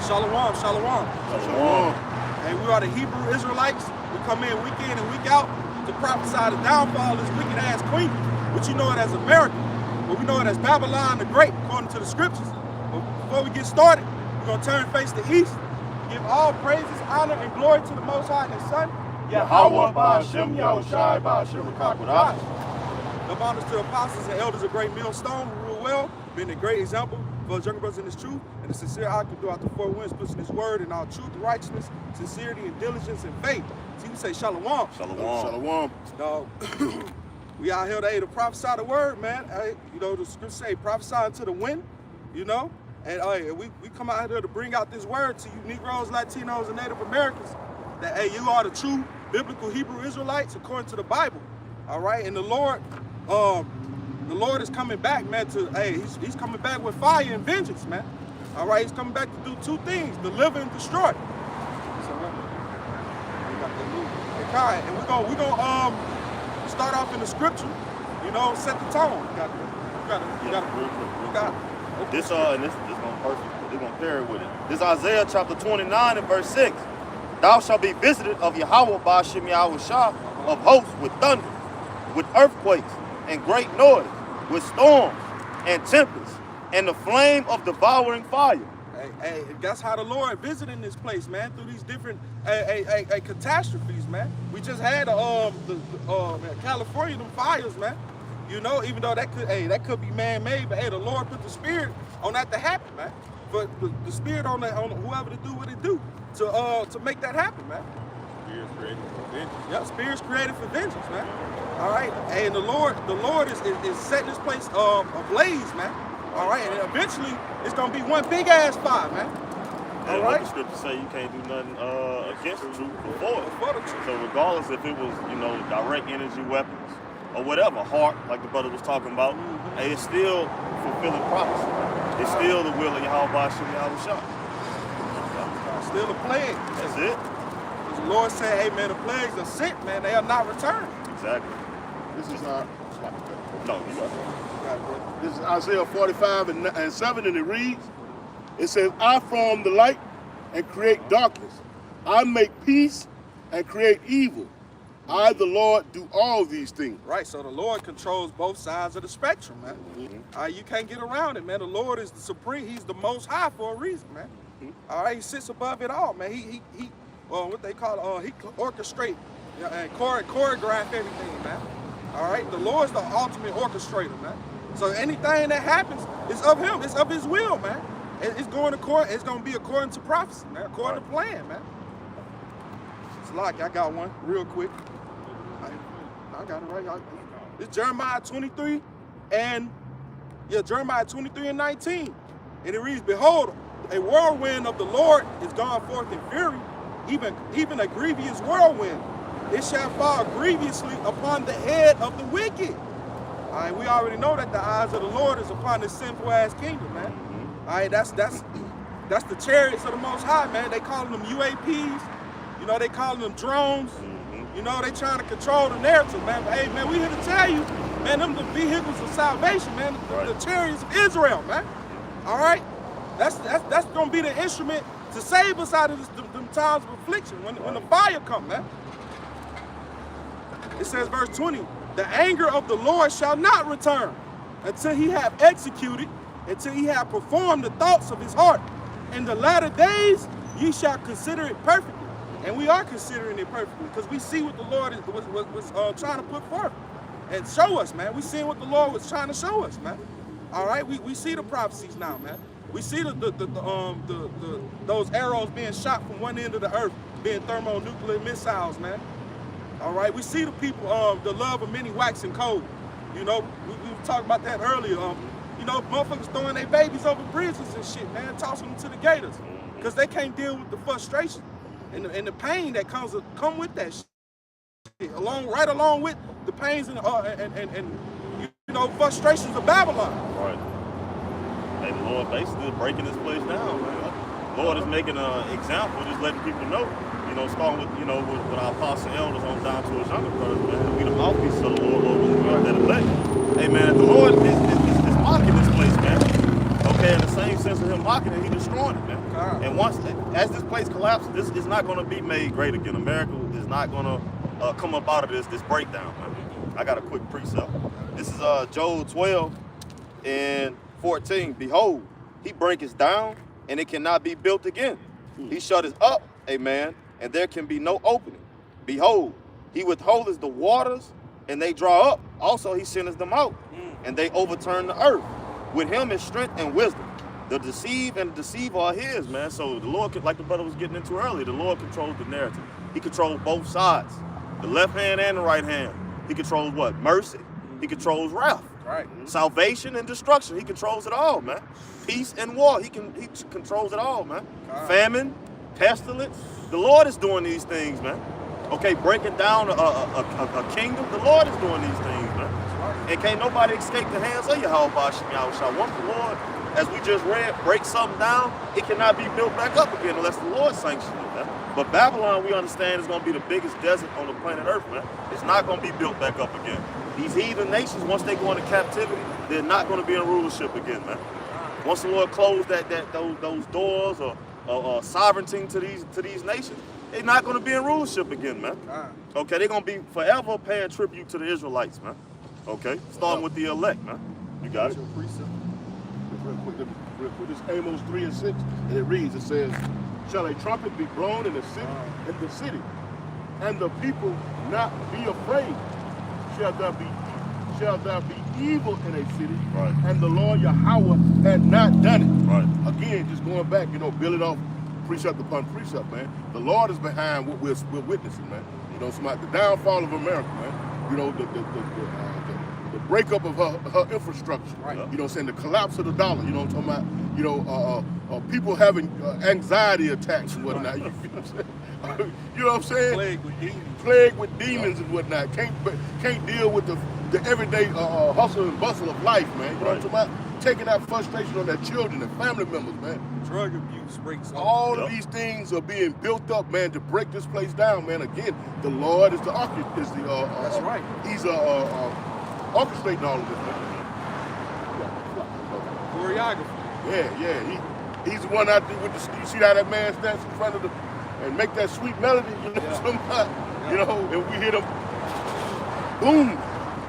Shalom, shalom. Shalom. And we are the Hebrew Israelites. We come in week in and week out to prophesy the downfall of this wicked ass queen, which you know it as America, but we know it as Babylon the Great, according to the scriptures. But before we get started, we're going to turn face to east, give all praises, honor, and glory to the Most High and His Son, Yahweh Ba'Shem Yahushai Ba'Shem Rakakwadash. Love honors to the apostles and elders of Great Millstone who rule well, being a great example for us younger brothers in this truth, and a sincere outcome throughout the four winds, pushing His word in all truth, righteousness, sincerity, and diligence, and faith. So you say shalom. Shalom. Dog. We out here today to prophesy the word, man. Hey, you know, the scripture say prophesy unto the wind, you know? And we come out here to bring out this word to you Negroes, Latinos, and Native Americans that, hey, you are the true biblical Hebrew Israelites according to the Bible, all right? And the Lord is coming back, man, he's coming back with fire and vengeance, man. All right, he's coming back to do two things, deliver and destroy. And we're gonna start off in the scripture, you know, set the tone. You got it. This and this gonna perfect. They're gonna pair it with it. This Isaiah chapter 29 and verse 6. Thou shalt be visited of Yahweh Ba'Shem Yahushai of hosts with thunder, with earthquakes and great noise, with storms and tempests, and the flame of devouring fire. Hey, that's how the Lord visiting this place, man, through these different catastrophes, man. We just had California, them fires, man. You know, even though that could be man-made, but hey, the Lord put the spirit on that to happen, man. But the spirit on whoever to do what it do to make that happen, man. Spirits created for vengeance. Yeah, spirits created for vengeance, man. All right, and the Lord is setting this place ablaze, man. All right, and eventually it's gonna be one big ass fire, man. All right. The scripture say you can't do nothing against the truth before it. So regardless if it was, you know, direct energy weapons or whatever, heart, like the brother was talking about, hey, it's still fulfilling prophecy. It's still the will of Yahweh Ba'Shem Yahushai. Still a plague. That's it. Because the Lord said, hey man, the plagues are sent, man. They are not returned. Exactly. This is no, you got This is Isaiah 45 and 7, and it reads, it says, I form the light and create darkness. I make peace and create evil. I, the Lord, do all these things. Right, so the Lord controls both sides of the spectrum, man. You can't get around it, man. The Lord is the supreme. He's the most high for a reason, man. All right, he sits above it all, man. He what they call he orchestrate and choreograph everything, man. All right, the Lord's the ultimate orchestrator, man. So anything that happens is of him. It's of his will, man. It's going to be according to prophecy, man. According to plan, man. It's like I got one real quick. I got it right. It's Jeremiah 23 and 19. And it reads, behold, a whirlwind of the Lord is gone forth in fury, even a grievous whirlwind. It shall fall grievously upon the head of the wicked. All right, we already know that the eyes of the Lord is upon this sinful ass kingdom, man. All right, that's the chariots of the Most High, man. They calling them UAPs. You know, they calling them drones. You know, they trying to control the narrative, man. But hey, man, we here to tell you, man, them the vehicles of salvation, man. The chariots of Israel, man. All right, that's gonna be the instrument to save us out of them times of affliction when the fire come, man. It says, verse 20, the anger of the Lord shall not return until he have executed, until he have performed the thoughts of his heart. In the latter days, ye shall consider it perfectly. And we are considering it perfectly because we see what the Lord was trying to put forth and show us, man. We see what the Lord was trying to show us, man. All right, we see the prophecies now, man. We see those arrows being shot from one end of the earth, being thermonuclear missiles, man. All right, we see the people, the love of many waxing cold. You know, we were talking about that earlier. You know, motherfuckers throwing their babies over bridges and shit, man, tossing them to the gators because they can't deal with the frustration and the pain that come with that shit, right along with the pains and you know, frustrations of Babylon. Right. Hey, the Lord basically breaking this place down, man. The Lord is making an example, just letting people know. You know, starting with, you know, with our apostle elders on down to his younger brothers, man. We the mouthpiece of the Lord, we are that elect. Hey, man, the Lord is mocking this place, man. Okay, in the same sense of him mocking it, he destroyed it, man. God. And once, as this place collapses, this is not going to be made great again. America is not going to come up out of this breakdown, man. I got a quick precept. This is Joel 12 and 14. Behold, he breaketh down, and it cannot be built again. He shutteth up, amen, and there can be no opening. Behold, he withholdeth the waters, and they draw up. Also, he sendeth them out, and they overturn the earth. With him is strength and wisdom. The deceive and the deceiver are his, man. So the Lord, like the brother was getting into earlier, the Lord controls the narrative. He controls both sides, the left hand and the right hand. He controls what? Mercy. He controls wrath. Right. Salvation and destruction. He controls it all, man. Peace and war. He controls it all, man. God. Famine, pestilence. The Lord is doing these things, man. Okay, breaking down a kingdom. The Lord is doing these things, man. And can't nobody escape the hands of Yahweh Shah. Once the Lord, as we just read, breaks something down, it cannot be built back up again unless the Lord sanctions it, man. But Babylon, we understand, is going to be the biggest desert on the planet Earth, man. It's not going to be built back up again. These heathen nations, once they go into captivity, they're not going to be in rulership again, man. Once the Lord closed those doors or sovereignty to these nations, they're not going to be in rulership again, man. Okay, they're going to be forever paying tribute to the Israelites, man. Okay, starting with the elect, man. You got it? Real quick, this Amos 3 and 6, and it reads, it says, shall a trumpet be blown in the city, and the people not be afraid? Shall there be evil in a city, right, and the Lord Yahweh had not done it? Right. Again, just going back, building off precept upon precept, man. The Lord is behind what we're witnessing, man. The downfall of America, man. The breakup of her infrastructure, right? The collapse of the dollar. You know what I'm talking about? People having anxiety attacks and whatnot. You know what I'm saying? Plagued with demons and whatnot. Can't deal with the everyday hustle and bustle of life, man. You know what I'm talking about? Taking that frustration on their children and family members, man. Drug abuse breaks all of these things are being built up, man, to break this place down, man. Again, the Lord is the architect. That's right. He's orchestrating all of this, man. Choreography. Yeah. He's the one out there with the. You see how that man stands in front of the and make that sweet melody, and we hear them, boom.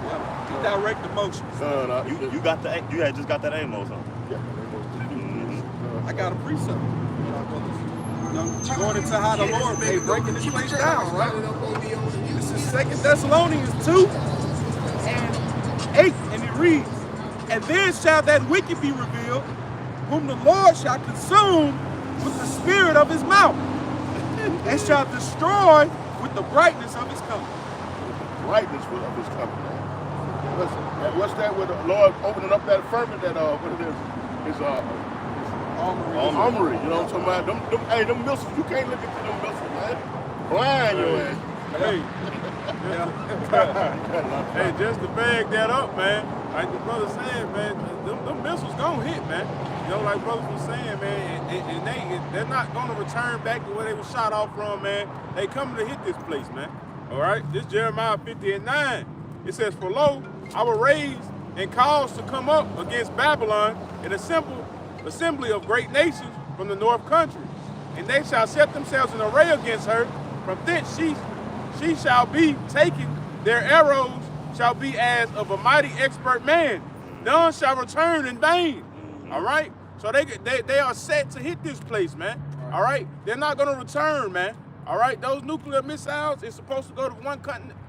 Yeah. You direct the motions. You had just got that Amos on. Yeah. I got a precept. Going into how the Lord may breaking this place down, right? This is 2 Thessalonians 2 and 8, and it reads, and then shall that wicked be revealed, whom the Lord shall consume with the spirit of his mouth, and shall destroy with the brightness of his coming. Brightness of his coming, man. Listen, what's that with the Lord opening up that firmament that what it is? It's armory. You know what I'm talking about? Them missiles, you can't look into them missiles, man. Blind your ass. Hey, just to bag that up, man, like the brother saying, man, them missiles gonna hit, man. Like brothers was saying, man, and they're not gonna return back to where they were shot off from, man. They coming to hit this place, man. All right, this Jeremiah 50 and 9. It says, for lo, I will raise and cause to come up against Babylon an assembly of great nations from the north country, and they shall set themselves in array against her. From thence she shall be taken. Their arrows shall be as of a mighty expert man. None shall return in vain. All right, so they are set to hit this place, man. All right, they're not gonna return, man. All right, those nuclear missiles is supposed to go to one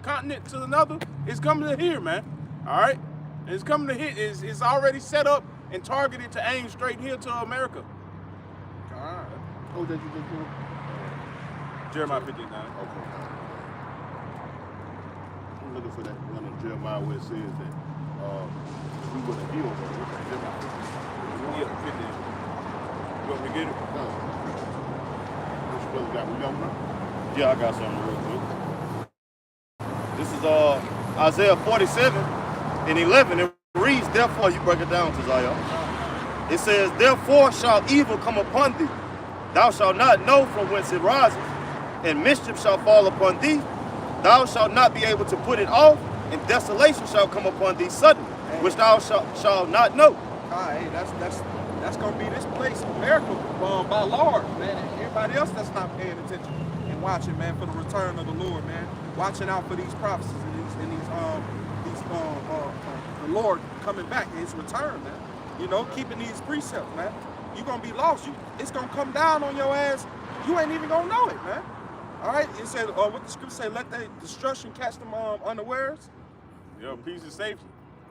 continent to another. It's coming to here, man. All right, and it's coming to hit. It's already set up and targeted to aim straight here to America. Oh, that you just do? Jeremiah 59. Okay. I'm looking for that one in Jeremiah where it says that we were the healed. Yeah, 50. You want me to get it? No. Which brother got? We got one? Yeah, I got something real quick. This is Isaiah 47 and 11. It reads, therefore, you break it down to Zion. It says, therefore shall evil come upon thee. Thou shalt not know from whence it rises, and mischief shall fall upon thee. Thou shalt not be able to put it off, and desolation shall come upon thee suddenly, which thou shalt not know. Hey, that's That's gonna be this place, America, by Lord, man. And everybody else that's not paying attention and watching, man, for the return of the Lord, man. Watching out for these prophecies and the Lord coming back, His return, man. You know, keeping these precepts, man. You're gonna be lost. It's gonna come down on your ass. You ain't even gonna know it, man. All right. It said, what the scripture say? Let the destruction catch them unawares. Yeah, peace and safety.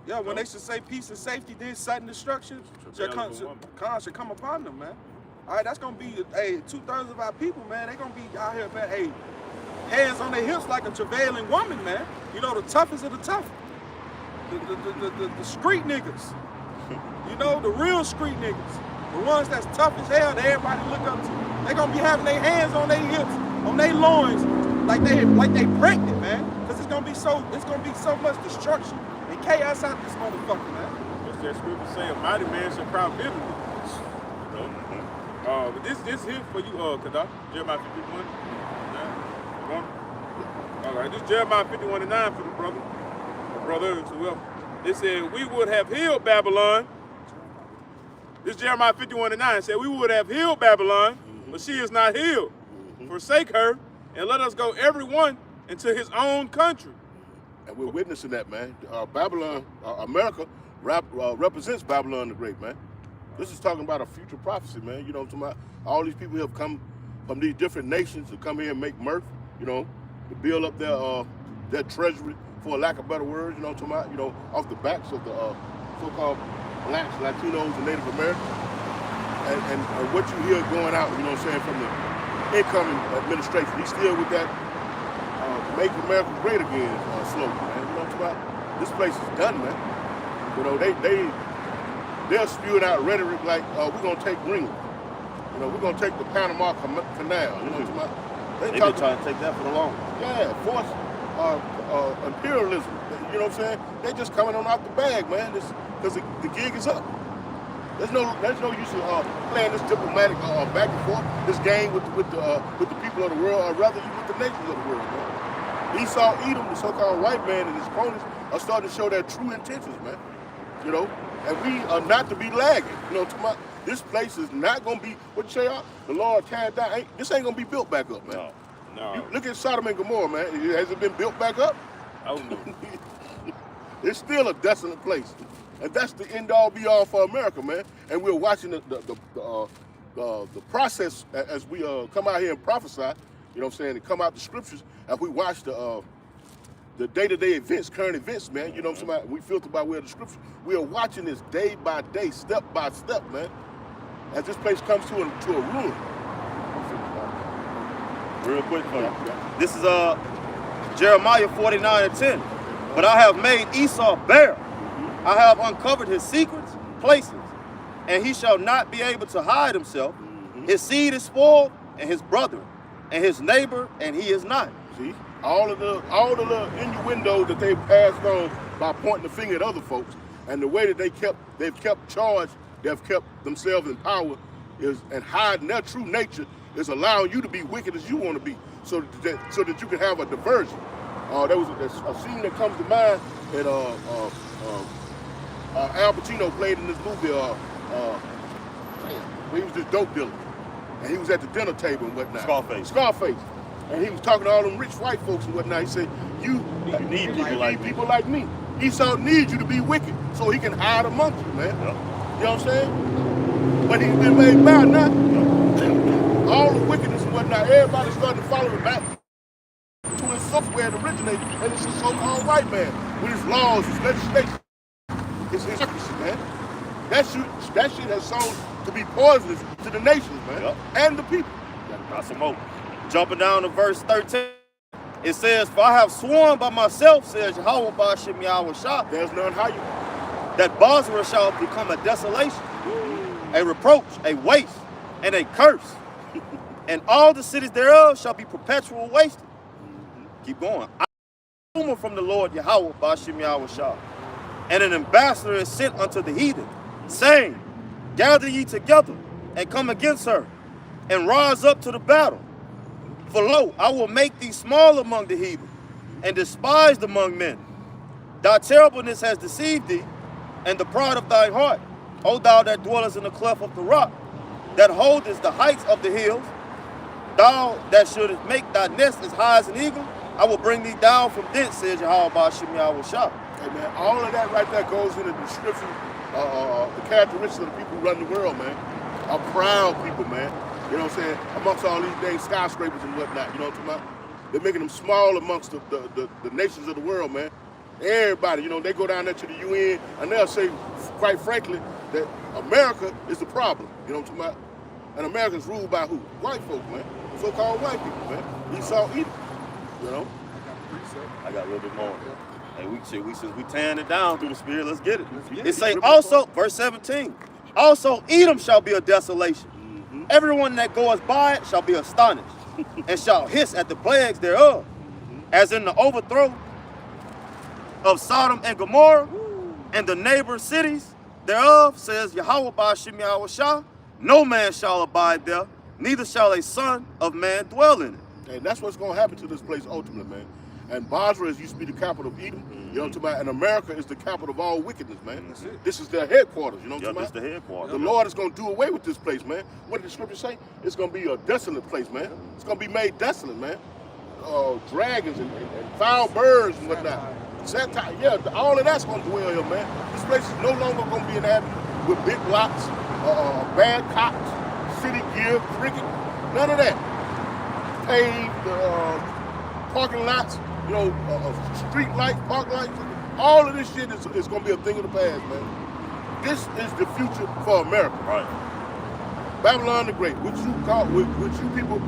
Yeah, when they should say peace and safety, then sudden destruction should come upon them, man. All right, that's gonna be 2/3 of our people, man. They gonna be out here, man. Hey, hands on their hips like a travailing woman, man. You know, the toughest of the tough, the street niggas. You know, the real street niggas, the ones that's tough as hell that everybody look up to. They gonna be having their hands on their hips, on their loins, like they pregnant, man. Cause it's gonna be so much destruction and chaos out this motherfucker, man. What's that scripture say? A mighty man shall cry bitterly. You know? But this here for you, Kadar, Jeremiah 51. All right, this Jeremiah 51:9 for the brothers, whoever. It said, we would have healed Babylon. This Jeremiah 51:9 said, we would have healed Babylon, but she is not healed. Forsake her, and let us go everyone into his own country. And we're witnessing that, man. Babylon, America represents Babylon the Great, man. This is talking about a future prophecy, man. You know what I'm talking about? All these people have come from these different nations to come here and make mirth, you know, to build up their treasury, for lack of better words, you know what I'm talking about? You know, off the backs of the so-called blacks, Latinos, and Native Americans. And what you hear going out, you know what I'm saying, from the incoming administration, he's still with that Make America Great Again slogan, man. You know what I'm talking about? This place is done, man. You know, they're spewing out rhetoric like, we're going to take Greenland. You know, we're going to take the Panama Canal. You know what I'm talking about? They've been trying to take that for the long. Yeah, force imperialism. You know what I'm saying? They're just coming on out the bag, man. Because the gig is up. There's no use in playing this diplomatic back and forth, this game with the people of the world, or rather with the nations of the world, man. Esau, Edom, the so-called white man, and his cronies are starting to show their true intentions, man. You know, and we are not to be lagging. You know what I'm talking about? This place is not going to be, what you say, the Lord tear down. This ain't going to be built back up, man. No. Look at Sodom and Gomorrah, man. Has it been built back up? Oh, no. It's still a desolate place. And that's the end-all, be-all for America, man. And we're watching the process as we come out here and prophesy, you know what I'm saying, and come out the scriptures, as we watch the day-to-day events, current events, man. You know what I'm saying? We filter by way of the scripture. We are watching this day by day, step by step, man, as this place comes to a ruin. Real quick for you. This is Jeremiah 49:10. But I have made Esau bare. I have uncovered his secrets, places, and he shall not be able to hide himself. His seed is spoiled, and his brother, and his neighbor, and he is not. See, all of the innuendos that they've passed on by pointing the finger at other folks, and the way that they've kept charge, they've kept themselves in power, and hiding their true nature, is allowing you to be wicked as you want to be, so that you can have a diversion. There was a scene that comes to mind that Al Pacino played in this movie. He was this dope dealer, and he was at the dinner table and whatnot. Scarface, and he was talking to all them rich white folks and whatnot. He said, "You need people like me. Esau needs you to be wicked so he can hide amongst you, man." Yep. You know what I'm saying? But he's been made bad now. All the wickedness and whatnot, everybody's starting to follow it back to his software it originated, and it's a so-called white man with his laws, his legislation, his hypocrisy, man. That shit has shown to be poisonous to the nations, man, yep, and the people. Got some more. Jumping down to verse 13, it says, "For I have sworn by myself, says Yahweh Ba'ashem Yahweh Shah, There's none higher. that Basra shall become a desolation, a reproach, a waste, and a curse, and all the cities thereof shall be perpetual wasted." Keep going. I am a rumor from the Lord Yahweh Ba'ashem Yahweh Shah, and an ambassador is sent unto the heathen, saying, "Gather ye together, and come against her, and rise up to the battle. For lo, I will make thee small among the heathen, and despised among men. Thy terribleness has deceived thee, and the pride of thy heart O thou that dwellest in the cleft of the rock, that holdest the heights of the hills, thou that shouldest make thy nest as high as an eagle, I will bring thee down from thence, says Yahweh Ba'Shem Yahweh Shah. Hey man, all of that right there goes in the description, the characteristics of the people who run the world, man. Are proud people, man. You know what I'm saying? Amongst all these dang skyscrapers and whatnot, you know what I'm talking about? They're making them small amongst the nations of the world, man. Everybody, you know, they go down there to the UN and they'll say, quite frankly, that America is the problem. You know what I'm talking about? And America's ruled by who? White folks, man. So-called white people, man. Esau, Edom, you know? I got a little bit more. Hey, since we tearing it down through the spirit, let's get it. It say also, verse 17, also Edom shall be a desolation. Everyone that goeth by it shall be astonished, and shall hiss at the plagues thereof, as in the overthrow of Sodom and Gomorrah, and the neighbor cities thereof, says Yahweh Ba'Shem Yahweh Shah, no man shall abide there, neither shall a son of man dwell in it. And that's what's going to happen to this place ultimately, man. And Basra used to be the capital of Edom, you know what I'm talking about? And America is the capital of all wickedness, man. This is their headquarters, you know what I'm talking about? This the headquarters. The Lord is going to do away with this place, man. What did the scripture say? It's going to be a desolate place, man. It's going to be made desolate, man. Dragons and foul birds and whatnot. Satire, yeah, all of that's going to dwell here, man. This place is no longer going to be inhabited with big lots, bad cops, city gear, cricket, none of that. Paved parking lots, you know, street lights, park lights, all of this shit is going to be a thing of the past, man. This is the future for America. Right. Babylon the Great, which you people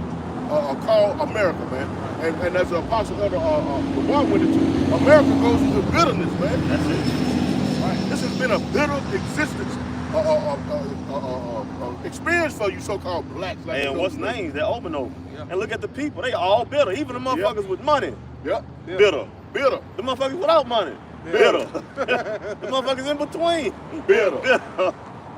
call America, man. And as an apostle of the one went into, America goes into bitterness, man. That's it. Right. This has been a bitter existence, experience for you so-called blacks. Like And what's names? They're open over. Yeah. And look at the people. They all bitter. Even the motherfuckers with money. Yep. Bitter. Bitter. The motherfuckers without money. Bitter. The motherfuckers in between. Bitter.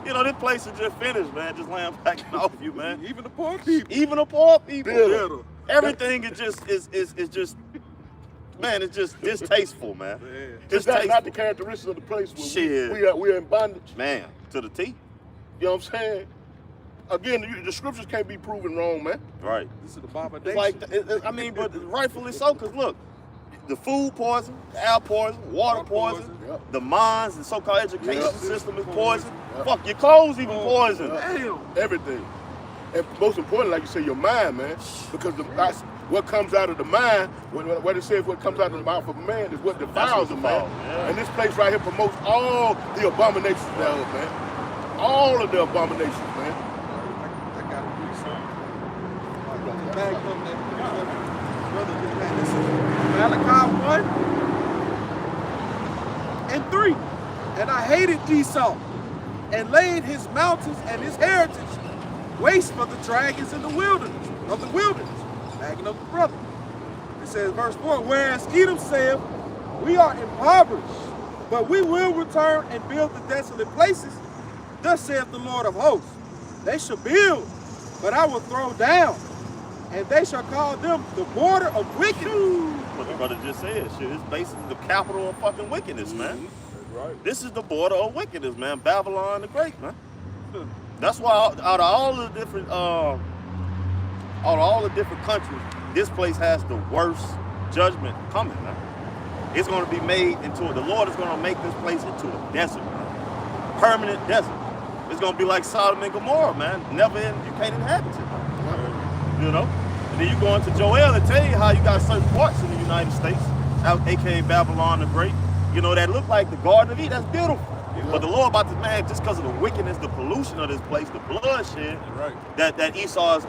You know, this place is just finished, man. Just laying back off you, man. Even the poor people. Even the poor people. Bitter. Everything is just man, it's just distasteful, man. Is that not the characteristics of the place where we are in bondage? Man, to the T. You know what I'm saying? Again, the scriptures can't be proven wrong, man. Right. This is the abomination. It's like, I mean, but rightfully so, because look, the food poison, the air poison, water poison, the mines, the so-called education system is poison. Fuck, your clothes even poison. Damn. Everything. And most importantly, like you say, your mind, man. Because that's what comes out of the mind, what it says, what comes out of the mouth of a man is what defiles a man. Yeah. And this place right here promotes all the abominations thereof, man. All of the abominations, man. I got to do something. Back from that brother, man, this is Malachi 1 and 3. And I hated Esau and laid his mountains and his heritage waste for the dragons in the wilderness, bagging up the brother. It says, verse 4, whereas Edom said, we are impoverished, but we will return and build the desolate places. Thus saith the Lord of hosts, they shall build, but I will throw down, and they shall call them the border of wickedness. What the brother just said, shit, it's basically the capital of fucking wickedness, man. Right. This is the border of wickedness, man. Babylon the Great, man. That's why out of all the different countries, this place has the worst judgment coming, man. It's going to be made into the Lord is going to make this place into a desert, man. Permanent desert. It's going to be like Sodom and Gomorrah, man. You can't inhabit it, man. You know? And then you go into Joel and tell you how you got certain parts in the United States, aka Babylon the Great, you know, that look like the Garden of Eden. That's beautiful. Yeah. But the Lord about to, man, just because of the wickedness, the pollution of this place, the bloodshed that Esau's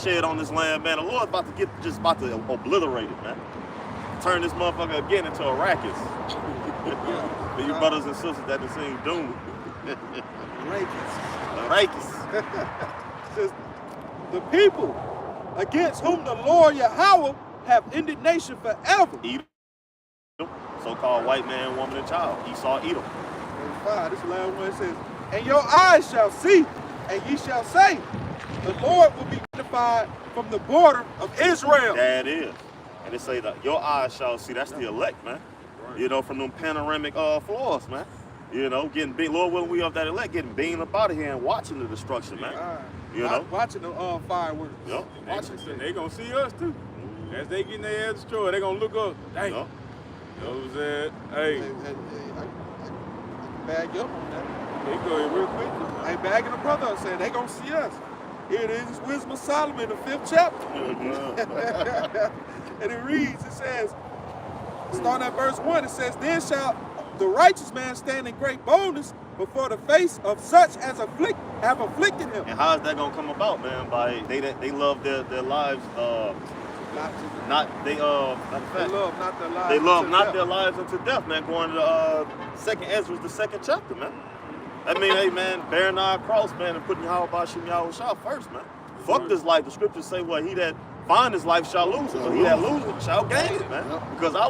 shed on this land, man, the Lord's about to obliterate it, man. Turn this motherfucker again into a racket. For you brothers and sisters that have seen Doom. Rackets. Says, the people against whom the Lord Yahweh have indignation forever. Edom, so-called white man, woman, and child. Esau, Edom. 5, this last one says, and your eyes shall see, and ye shall say, the Lord will be magnified from the border of Israel. That is. And they say that your eyes shall see. That's the elect, man. Right. You know, from them panoramic floors, man. You know, getting beat. Lord willing, we of that elect, getting beamed up out of here and watching the destruction, man. You know, watching the fireworks. Yep. They gonna see us too. As they getting their ass destroyed, they gonna look up. Dang. Yep. You know what I'm saying? Hey. I can bag you up on that. They go in real quick. I ain't bagging a brother up saying they gonna see us. Here it is, Wisdom of Solomon, the 5th chapter. And it reads, it says, starting at verse 1, it says, then shall the righteous man stand in great boldness before the face of such as have afflicted him. And how is that gonna come about, man? By they love their lives, they love not their lives unto death, man. Going to 2nd Ezra, the 2nd chapter, man. I mean, hey, man, bearing our cross, man, and putting Yahweh Shah first, man. Fuck this life. The scriptures say, well, he that find his life shall lose it, but he that loses it shall gain it, man. Yep. Because our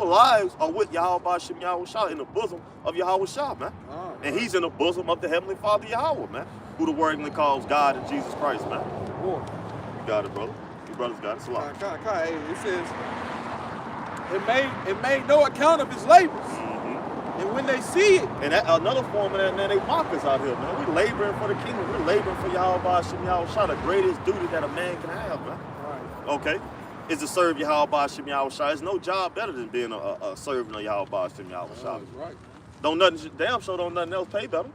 lives are with Yahweh Shah in the bosom of Yahweh Shah, man. And he's in the bosom of the Heavenly Father Yahweh, man, who the word calls God and Jesus Christ, man. You got it, brother. Your brother's got it. Salam. It says, it made no account of his labors. And when they see it. And that, another form of that, man, they mock us out here, man. We laboring for the kingdom. We're laboring for Yahweh Shah, the greatest duty that a man can have, man. Right. Okay? Is to serve Yahweh Shah. There's no job better than being a servant of Yahweh Shah. Right. Don't nothing else pay better.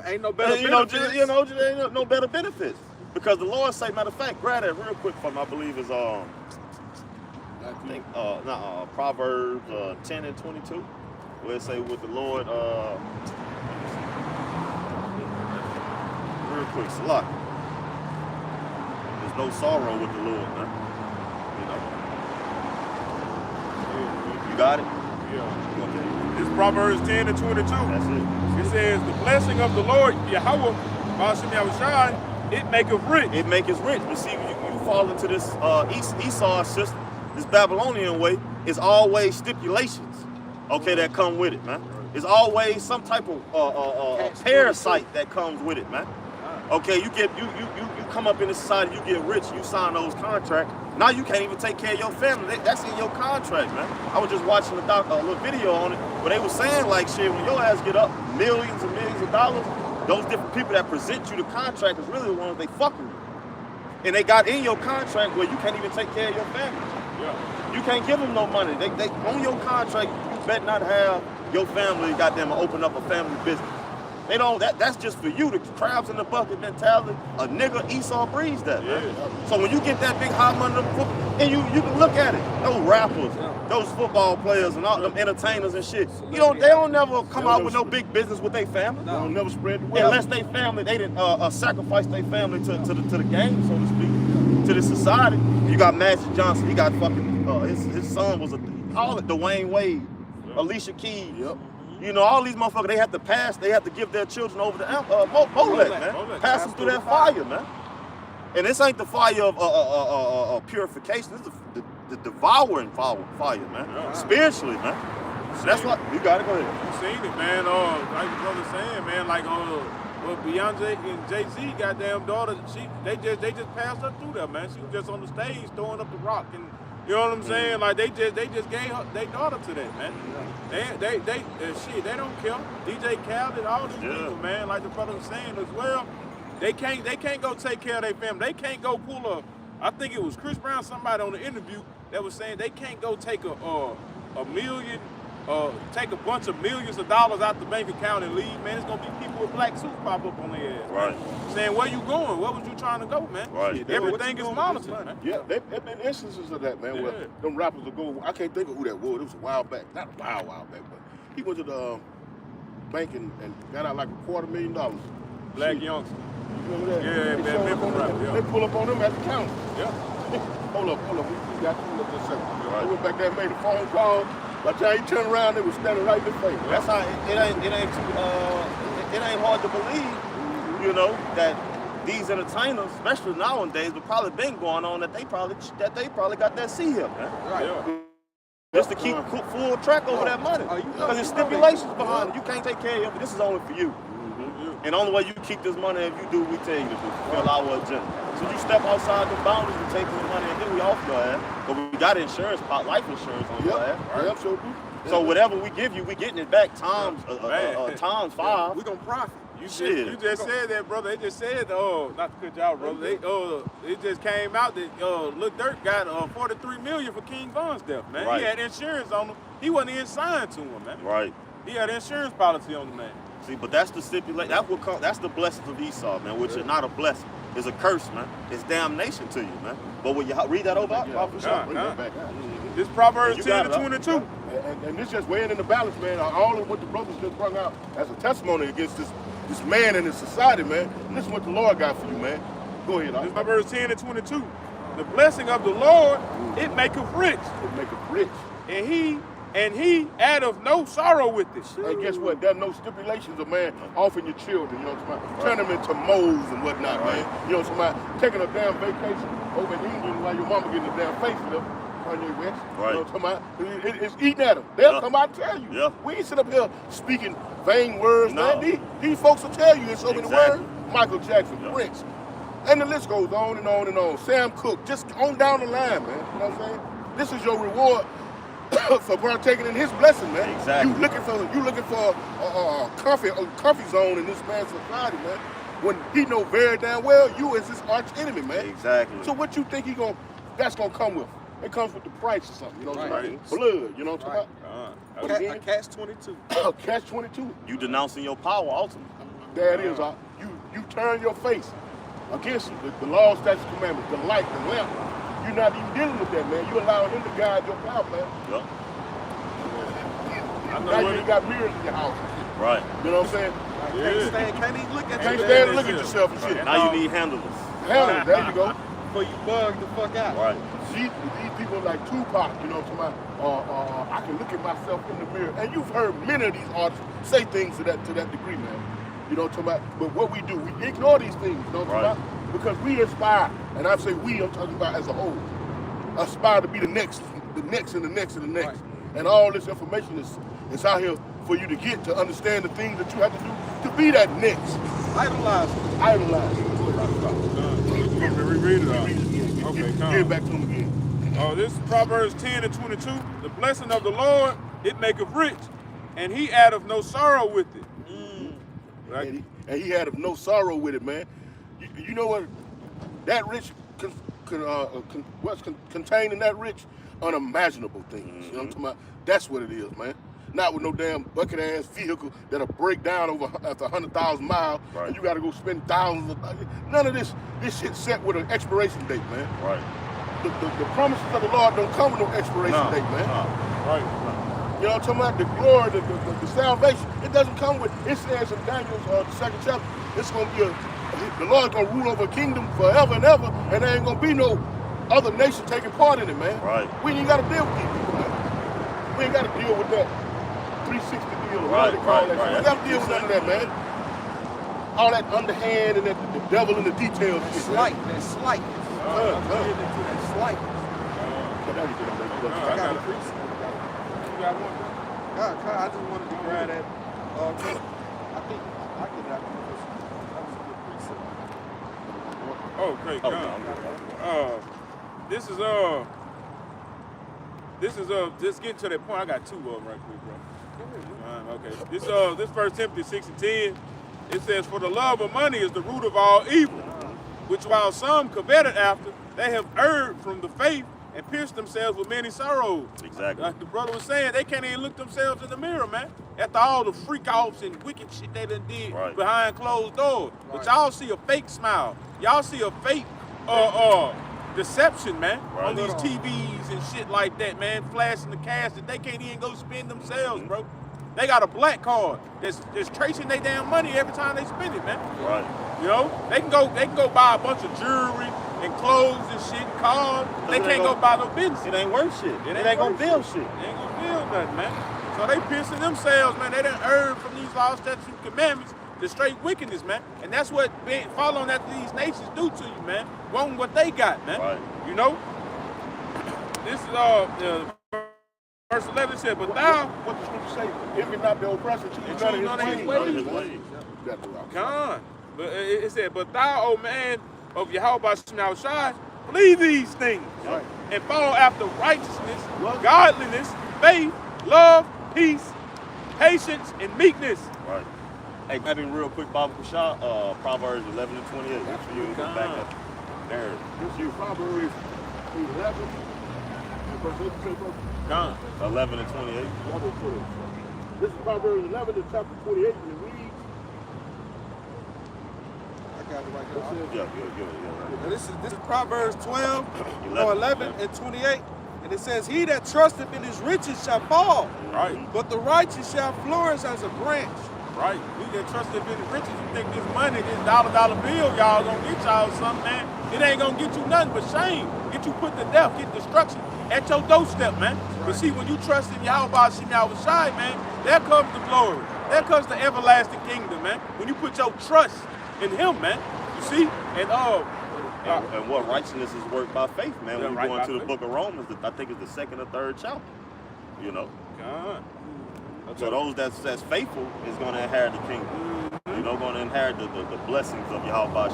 Ain't no better benefits. Ain't no better benefits. Because the Lord say, matter of fact, grab that real quick for me, I believe is Proverbs 10 and 22. Where it say with the Lord, real quick, Salah. There's no sorrow with the Lord, man. You know. You got it? Yeah. Okay. It's Proverbs 10 and 22. That's it. It says, the blessing of the Lord, Yahweh, it maketh rich. It maketh rich. But see, you fall into this Esau system, this Babylonian way, it's always stipulations. Okay, that come with it, man. There's always some type of parasite that comes with it, man. Okay, you come up in the society, you get rich, you sign those contracts. Now you can't even take care of your family. That's in your contract, man. I was just watching a little video on it where they were saying like shit, when your ass get up millions and millions of dollars, those different people that present you the contract is really the ones they fucking with. And they got in your contract where you can't even take care of your family. Yeah. You can't give them no money. They on your contract, you better not have your family goddamn open up a family business. They don't. That's just for you. The crabs in the bucket mentality. A nigga Esau breeds that. Yeah. Man. So when you get that big hot money, and you can look at it. Those rappers, those football players, and all them entertainers and shit. They don't never come out with no big business with their family. They don't never spread the word. Unless they family, they didn't sacrifice their family to the game, so to speak, to the society. You got Magic Johnson. He got fucking his son was Dwayne Wade, Alicia Keys. Yep. You know, all these motherfuckers, they have to give their children over to Molech, man. Pass them through that fire, man. And this ain't the fire of purification. This is the devouring fire, man. Yeah. Spiritually, man. So that's what you gotta go ahead. You seen it, man. Like the brother saying, man, like Beyonce and Jay-Z, goddamn daughter, they just passed her through there, man. She was just on the stage throwing up the rock, and you know what I'm saying? Like they just gave her their daughter to that, man. They don't care. DJ Khaled, all these people, man. Like the brother was saying as well, they can't go take care of their family. They can't go pull I think it was Chris Brown, somebody on the interview that was saying they can't go take a million. Take a bunch of millions of dollars out the bank account and leave, man. It's gonna be people with black suits pop up on their ass. Right. Saying, where you going? Where was you trying to go, man? Right. Everything is monitored, man. Yeah, there been instances of that, man, where them rappers will go, I can't think of who that was. It was a while back. Not a while back, but he went to the bank and got out like $250,000. Black youngster. Remember that? Yeah, man. They pull up on them at the counter. Yeah. Hold up. We got to look this up. They went back there and made a phone call. By the time he turned around, they was standing right in the face. That's how it ain't hard to believe, you know, that these entertainers, especially nowadays, but probably been going on that they probably got that C here, man. Right. Yeah. Just to keep full track over that money. Because there's stipulations behind it. You can't take care of it. This is only for you. And the only way you keep this money if you do what we tell you to do, fulfill our agenda. So you step outside the boundaries and take the money, and then we off your ass. But we got insurance, life insurance on your ass. Right? So So whatever we give you, we getting it back times times 5. We gonna profit. You Shit. just said that, brother. They just said, not to cut you out, brother. It just came out that Lil Durk got $43 million for King Von's death, man. Right. He had insurance on him. He wasn't even signed to him, man. Right. He had insurance policy on the man. See, but that's the stipulation. That's the blessings of Esau, man, which is not a blessing. It's a curse, man. It's damnation to you, man. But when you read that over, Bring that back out. This Proverbs You 10 got to it, 22. And this just weighing in the balance, man. All of what the brothers just brought out as a testimony against this man in this society, man. Listen what the Lord got for you, man. Go ahead. This Proverbs 10 to 22. The blessing of the Lord, it maketh rich, It make it rich. and he addeth no sorrow with it. And guess what? There's no stipulations of, man, offering your children, you know what I'm saying? Turn them into moles and whatnot, man. You know what I'm saying? Taking a damn vacation over in England while your mama getting a damn facelift. Kanye West. Right. You know what I'm talking about? It's eating at them. They'll come out and tell you. Yeah. We ain't sit up here speaking vain words, No. man. These folks will tell you in so many Exactly. words. Michael Jackson, Yeah. Prince. And the list goes on and on and on. Sam Cooke, just on down the line, man. You know what I'm saying? This is your reward for partaking in his blessing, man. Exactly. You looking for a comfy zone in this man's society, man. When he know very damn well you is his arch enemy, man. Exactly. So what you think that's gonna come with? It comes with the price or something, you know what I'm saying? Right. Blood, you know what I'm talking But A again- catch 22. about? Catch-22. You denouncing your power ultimately. There it is. You turn your face against the law, statutes, commandments, the light, the lamp. You're not even dealing with that, man. You allowing him to guide your path, man. Yep. I know Now you what ain't got mirrors in your house and shit. Right. You know what I'm saying? Can't even look at Can't you stand to look at yourself and shit. Now you need handlers. Hell, there you go. before you bug the fuck out. Right. These people like Tupac, you know what I'm talking about? I can look at myself in the mirror. And you've heard many of these artists say things to that degree, man. You know what I'm talking about? But what we do, we ignore these things, you know what I'm talking about? Because we aspire, and I say we, I'm talking about as a whole, aspire to be the next, and the next, and the next. Right. And all this information is out here for you to get to understand the things that you have to do to be that next. Idolize. Idolize. You want me to reread it? Okay, Get come. back to him again. Oh, this is Proverbs 10 and 22. The blessing of the Lord, it maketh rich, and he addeth no sorrow with it. Right? And he had no sorrow with it, man. You know what? That rich, what's contained in that rich? Unimaginable things. You know what I'm talking about? That's what it is, man. Not with no damn bucket ass vehicle that'll break down after 100,000 miles, Right. and you got to go spend thousands of dollars. None of this shit set with an expiration date, man. Right. The promises of the Lord don't come with no expiration No, date, man. Right. You know what I'm talking about? The glory, the salvation, it doesn't come with, it says in Daniel's the second chapter, it's going to be the Lord's going to rule over a kingdom forever and ever, and there ain't going to be no other nation taking part in it, man. Right. We ain't got to deal with these people, man. We ain't got to deal with that 360 deal, or whatever they call Right, that right. shit. We got to deal with none of that, man. All that underhand and that, the devil in the details. shit, man. That slight. I'm getting into that slight. I got a precept. You got one? God, I just wanted to grab that. I think I get that. That was a good precept. Okay, come. This is just getting to that point. I got two of them right quick, bro. Okay. This 1 Timothy 6 and 10, it says, "For the love of money is the root of all evil, which while some coveted after, they have erred from the faith and pierced themselves with many sorrows." Exactly. Like the brother was saying, they can't even look themselves in the mirror, man. After all the freak-offs and wicked shit they done did Right. behind closed doors. But Right. y'all see a fake smile. Y'all see a fake deception, man, Right. on these TVs and shit like that, man, flashing the cash that they can't even go spend themselves, bro. They got a black card that's tracing their damn money every time they spend it, man. Right. You know, they can go buy a bunch of jewelry and clothes and shit, cars. They it can't ain't go gonna- buy no business. It ain't worth shit. It ain't gonna worth build shit. They ain't gonna build nothing, man. So they pissing themselves, man. They done earned from these laws, statutes, and commandments the straight wickedness, man. And that's what following after these nations do to you, man. Wanting what they got, man. Right. You know? This is verse 11 said, "But thou, What the scripture say? If it not the oppressor, choose choose none of none of his his ways. ways. man. That's the rock. Con." But it said, "But thou, O man of Yahweh Shai, flee these things Right. and follow after righteousness, What? godliness, faith, love, peace, patience, and meekness. Right. Hey, having real quick Bible shot, Proverbs 11 and 28. That's for you. Go back up. There. This is Proverbs 11. Gone. 11 and 28. This is Proverbs 11 and chapter 28, and it reads. I got it right here. Yeah. And this is Proverbs 11 and 28. And it says, he that trusteth in his riches shall fall, Right. but the righteous shall flourish as a branch. Right. We that trusted in the riches, you think this money, this dollar bill, y'all gonna get y'all something, man. It ain't gonna get you nothing but shame. Get you put to death, get destruction at your doorstep, man. But see, when you trust in Yahweh Shai, man, there comes the glory. There comes the everlasting kingdom, man. When you put your trust in him, man. You see? And what righteousness is worked by faith, man. When you right go by into the faith. book of Romans, I think it's the 2nd or 3rd chapter. You know? God. So those that's faithful is going to inherit the kingdom. You know, going to inherit the blessings of Yahweh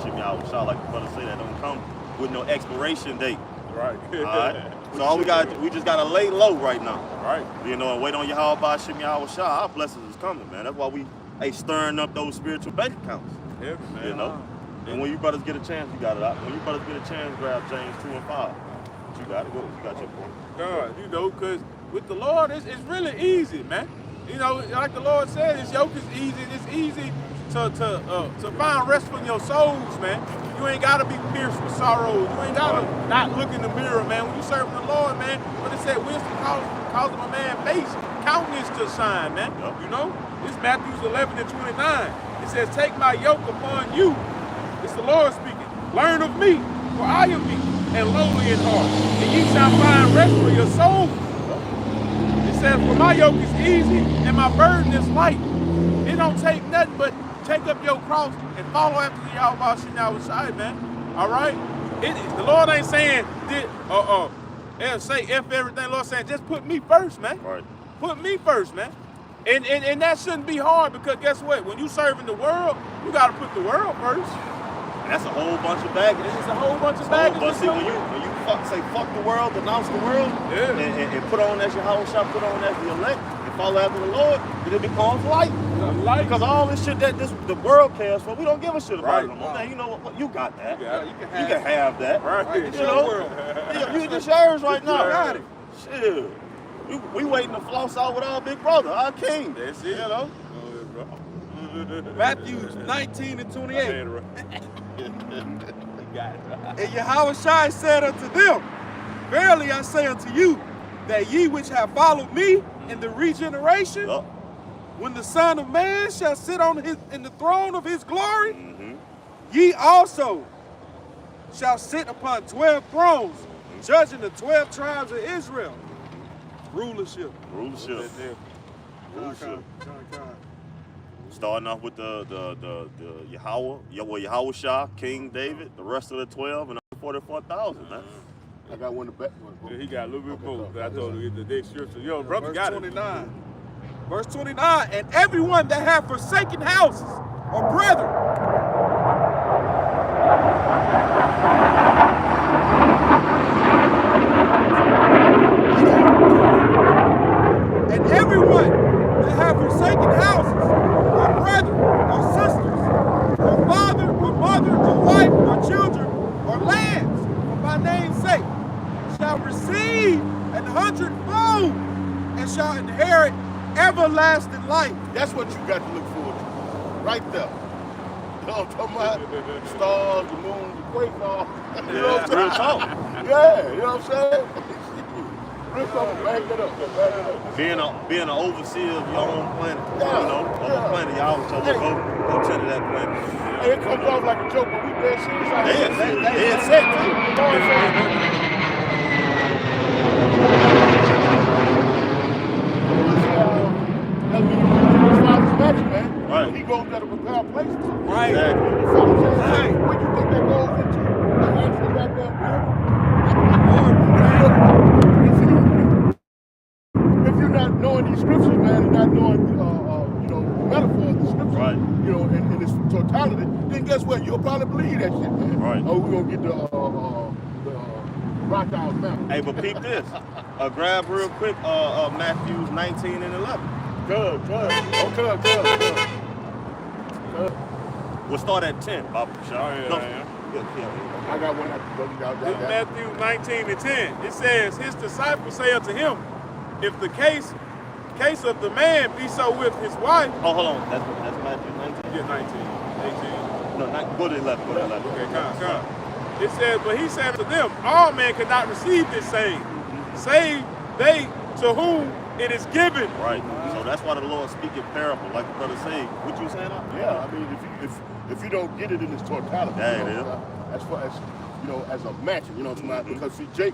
Shai, like the brother say, that don't come with no expiration date. Right. All right? So we just got to lay low right now. Right. You know, and wait on Yahweh Shai. Our blessings is coming, man. That's why we stirring up those spiritual bank accounts. Yeah, man. You know? And when you brothers get a chance, you got it out. When you brothers get a chance, grab James 2 and 5. You got it. Go. You got your point. God, you know, because with the Lord, it's really easy, man. You know, like the Lord said, his yoke is easy. It's easy to find rest for your souls, man. You ain't got to be pierced with sorrows. You ain't got to not look in the mirror, man. When you serve the Lord, man, what it said, wisdom causes a man's face, countenance to shine, man. Yep. You know, it's Matthew 11 and 29. It says, take my yoke upon you. It's the Lord speaking. Learn of me, for I am meek and lowly in heart, and ye shall find rest for your souls. It says, for my yoke is easy and my burden is light. It don't take nothing but take up your cross and follow after the Yahweh Shai, man. All right? The Lord ain't saying, say F everything. The Lord saying, just put me first, man. Right. Put me first, man. And that shouldn't be hard, because guess what? When you serving the world, you got to put the world first. And that's a whole bunch of baggage. It's a whole bunch of baggage. But see, when you say fuck the world, denounce the world, and put on as Yahweh Shai, put on as the elect, and follow after the Lord, it becomes light. Because all this shit that the world cares for, we don't give a shit about it no more. Man, you know what? You got that. You can have that. Right. You know? You just yours right now. Got it. Shit. We waiting to floss out with our big brother, our king. That's it. You know? Matthew 19 and 28. You got it. And Yahweh Shai said unto them, verily I say unto you, that ye which have followed me in the regeneration, Yup. when the Son of Man shall sit in the throne of his glory, ye also shall sit upon 12 thrones, judging the 12 tribes of Israel. Rulership. Starting off with the Yahweh Shai, King David, the rest of the 12, and 44,000, man. I got one in the back. Yeah, he got a little bit more. I told him to get the next scripture. Yo, brother Verse got 29. Verse 29, and everyone that hath forsaken houses or brethren, and everyone that hath forsaken houses or brethren or sisters or father or mother or wife or children or lands for my name's sake shall receive 100-fold and shall inherit everlasting life. That's what you got to look forward to. Right there. You know what I'm talking about? Stars, the moon, the quasars. You know what I'm saying? Real talk. Yeah, you know what I'm saying? Real talk, back it up. Being an overseer of your own planet, Yeah, you know, on the planet, y'all always tell me go tend to that planet. Hey, it comes off like a joke, but we dead serious. Dead set, too. Right. He goes there to prepare places. Right. Exactly. What do you think that goes into? The actual goddamn if you're not knowing these scriptures, man, and not knowing, the metaphor of the scripture, Right. In its totality, then guess what? You'll probably believe that shit, man. Right. Oh, we're gonna get the rock out mountain. Hey, but peep this. Grab real quick Matthew 19 and 11. Good. We'll start at 10, Baba. Yeah. I got one after brother. This is Matthew 19 and 10. It says, his disciples say unto him, if the case of the man be so with his wife. Oh, hold on. That's Matthew 19? Yeah, 19, 18. No, go to 11. Go to 11. Okay, come. It says, but he said to them, all men cannot receive this saying, save they to whom it is given. Right. So that's why the Lord speak in parable, like the brother said. What you saying? Yeah, I mean, if you don't get it in its totality, Yeah, you it know, is. as far as as a match, you know what I'm saying? Because see, Jake,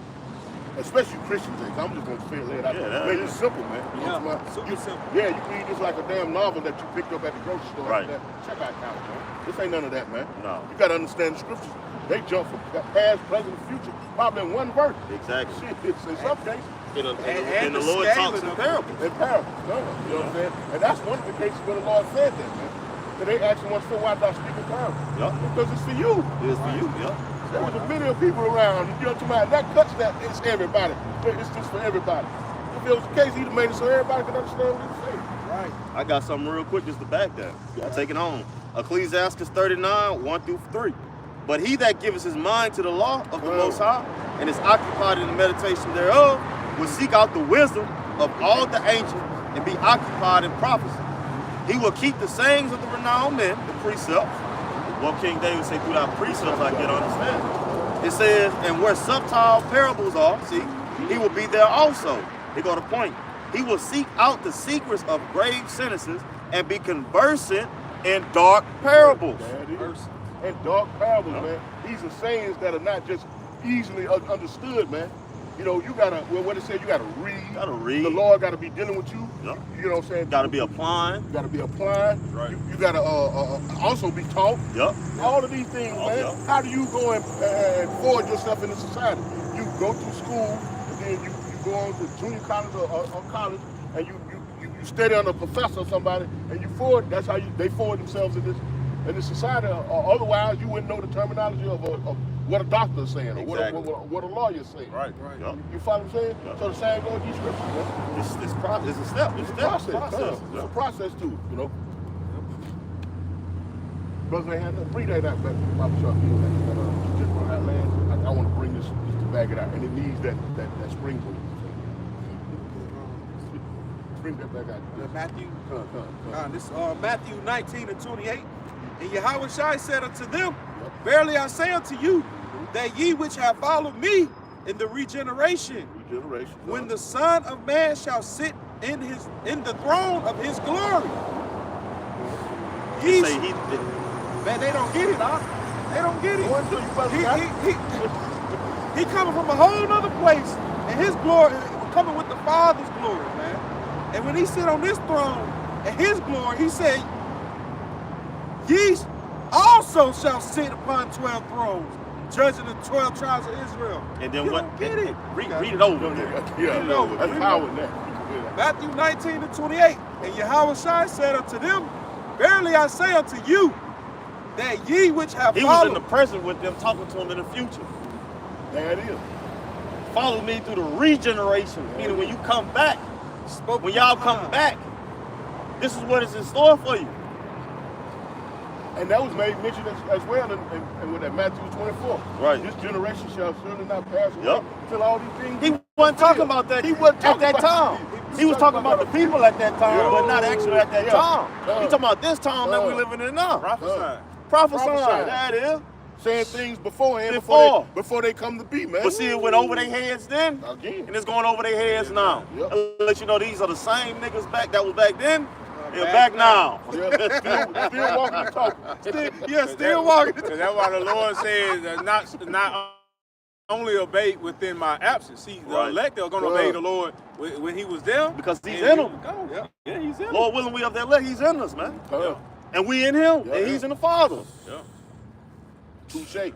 especially Christian Jake, I'm just gonna lay it out. Yeah, Make it simple, man. You know what I'm Super saying? simple. Yeah, you can read this like a damn novel that you picked up at the grocery store. Right. Check out count, man. This ain't none of that, man. No. You gotta understand the scriptures. They jump from past, present, and future, probably in one verse. Exactly. Shit, it's in some cases. And the Lord talks in parables. In parables, you know what I'm saying? And that's one of the cases where the Lord said that, man. That they actually want to know why I speak in parables. Yup. Because it's for you. It is for you, yeah. There was a million people around, you know what I'm talking about? That cuts that, it's everybody. It's just for everybody. If it was the case, he'd have made it so everybody could understand what he was saying. Right. I got something real quick just to back that. I'll take it home. Ecclesiastes 39, 1 through 3. But he that giveth his mind to the law of the Most High, and is occupied in the meditation thereof, will seek out the wisdom of all the ancients, and be occupied in prophecy. He will keep the sayings of the renowned men, the precepts. What King David say, through thy precepts I get understanding. It says, and where subtile parables are, see, he will be there also. They go to point. He will seek out the secrets of grave sentences and be conversant in dark parables. And dark parables, man. These are sayings that are not just easily understood, man. You know, you gotta, well, what it says, you gotta read. Gotta read. The Lord gotta be dealing with you. Yep. You know what I'm saying? Gotta be applying. You gotta be applying. Right. You gotta also be taught. Yup. All of these things, man. Yep. How do you go and forward yourself in the society? You go through school, and then you go on to junior college or college, and you study under a professor or somebody, and you forward. That's how they forward themselves in this society. Or otherwise, you wouldn't know the terminology of what a doctor is saying, or Exactly. what a lawyer is saying. Right. Yup. You follow what I'm saying? Yep. So the same goes with these scriptures, man. It's a step. It's a process. Process. It's a process too, you know. Brother, they had to bring that out back to the Bible shop. Just on that land. I want to bring this to bag it out, and it needs that spring for it. Bring that back out. Matthew. Come. This Matthew 19 and 28. And Yahushua said unto them, verily I say unto you, that ye which have followed me in the regeneration, when the Son of Man shall sit in the throne of his glory. Ye Say man, they don't get it, huh? They don't get it. He coming from a whole nother place, and his glory coming with the Father's glory, man. And when he sit on this throne and his glory, he said, ye also shall sit upon 12 thrones, judging the 12 tribes of Israel. And then you what? Don't get it. Read it over. Yeah, that's power in that. Matthew 19 and 28. And Yahushua said unto them, verily I say unto you, that ye which have He followed. was in the present with them, talking to them in the future. There it is. Follow me through the regeneration, meaning when you come back, when y'all come back, this is what is in store for you. And that was made mention as well in with that Matthew 24. Right. This generation shall certainly not pass away Yep. till all these things. He wasn't talking about that He wasn't at talking that about- time. He was talking about the people at that time, Yeah. but not actually at that Yeah. time. He talking about this time that we living in now. Prophesy. Prophesying, Prophesying. that is. saying things beforehand before they come to be, man. But see, it went over their heads then, Again. and it's going over their heads now. Yep. I'll let you know these are the same niggas back that was back then. They're back now. Yeah, still walking and talking. Still walking. And that's why the Lord said, not only obey within my absence. See, the Right. elect are going to obey the Lord when he was there. Because he's and in he them. was gone. Yeah, he's in them. Lord willing, we up there, he's in us, man. Yeah. And we in him, Yeah. and he's in the Father. Yeah. Touche.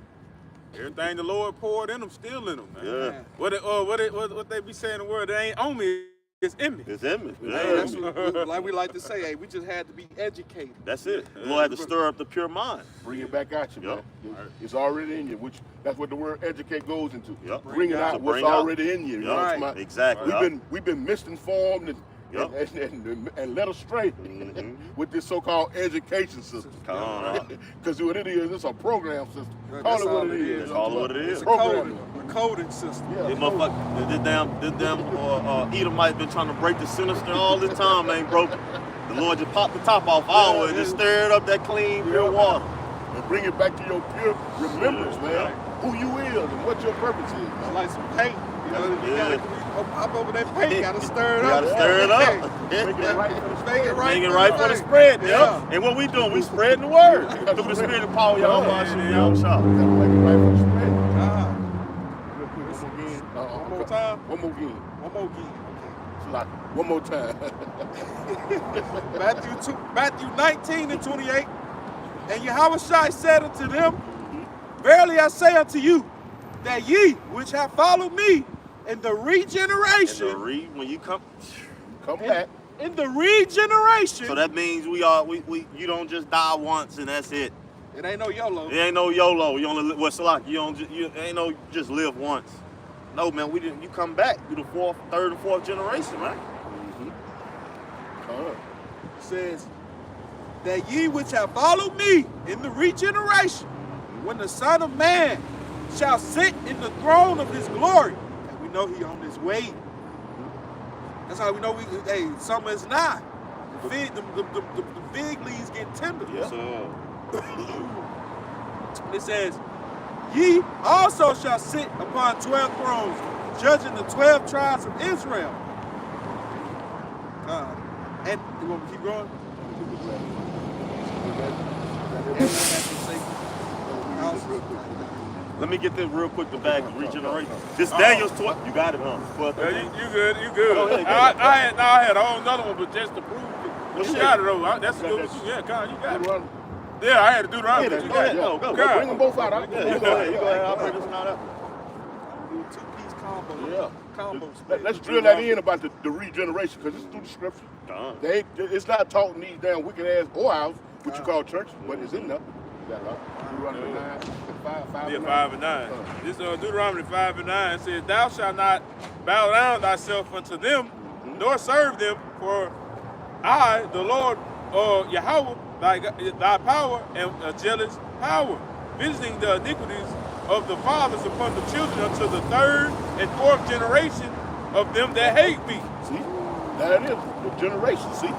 Everything the Lord poured in them, still in them, man. Yeah. What they be saying in the word, it ain't on me, It's in me. It's in me. Hey, that's what, like we like to say, hey, we just had to be educated. That's it. The Lord had to stir up the pure mind. Bring it back at you, man. Yep. It's already in you, which that's what the word educate goes into. Yep. Bringing out what's Bring out. already in you. You know what I'm Right. talking about? Exactly. We've been misinformed Yep. and led astray with this so-called education system. Come on. Because what it is, it's a program system. Right, Call that's it what all it it is. is. Call it what it is. It's a Programming. coding system. Yeah, This motherfucker, this damn Edomite been trying to break the sinister all this time, ain't broke. The Lord just popped the top off our and just stirred up that clean, pure water. And bring it back to your pure remembrance, man. Yeah. Who you is and what your purpose is. It's like some paint. You know, you Yeah. gotta hop over that paint, gotta stir it You up. gotta stir it up. Make it right for the Make it right. Make it right for the spread, yeah. Yeah. And what we doing? We spreading the word through the spirit of power, y'all. Y'all shop. Make it right for the spread. Ah, Real quick, one more again. one more time. One more again. One more again. It's like one more time. Matthew 19 and 28. And Yahushua said unto them, Verily I say unto you, that ye which have followed me in the regeneration, When you come, Come back. in the regeneration, so that means we you don't just die once and that's it. it ain't no YOLO. It ain't no YOLO. You only what's like you don't you ain't no just live once. No man, we didn't. You come back. You the third and fourth generation, man. It says, that ye which have followed me in the regeneration, when the Son of Man shall sit in the throne of his glory, and we know he on his way. That's how we know summer is nigh. The fig leaves get tender. Yes, sir. It says, ye also shall sit upon 12 thrones, judging the 12 tribes of Israel. And you want me to keep going? Let me get this real quick. The bag of regeneration. This Daniel's 12. You got it, huh? 12, Yeah, you good, you good. Go ahead, go I had a whole nother one, but just to prove it. Well, You shit. got it, though. That's a good one. Yeah, Con, you got it. Run. Yeah, I had to do the right. Yeah, You go got ahead. it. Go. Con. Bring them both out. Yeah, you go ahead. You go ahead. I'll bring this one out. Do a two-piece combo. Yeah. Combo. Let's drill that in about the regeneration, because it's through the scripture. Done. It's not taught in these damn wicked ass whorehouses, what you call church, but it's in there. Is that right? Deuteronomy 9, 5 Yeah, and 5 and 9. This Deuteronomy 5 and 9 says, Thou shalt not bow down thyself unto them, nor serve them, for I, the Lord, Yahweh, thy power, am a jealous power, visiting the iniquities of the fathers upon the children unto the third and fourth generation of them that hate me. See, there it is, the generation, see,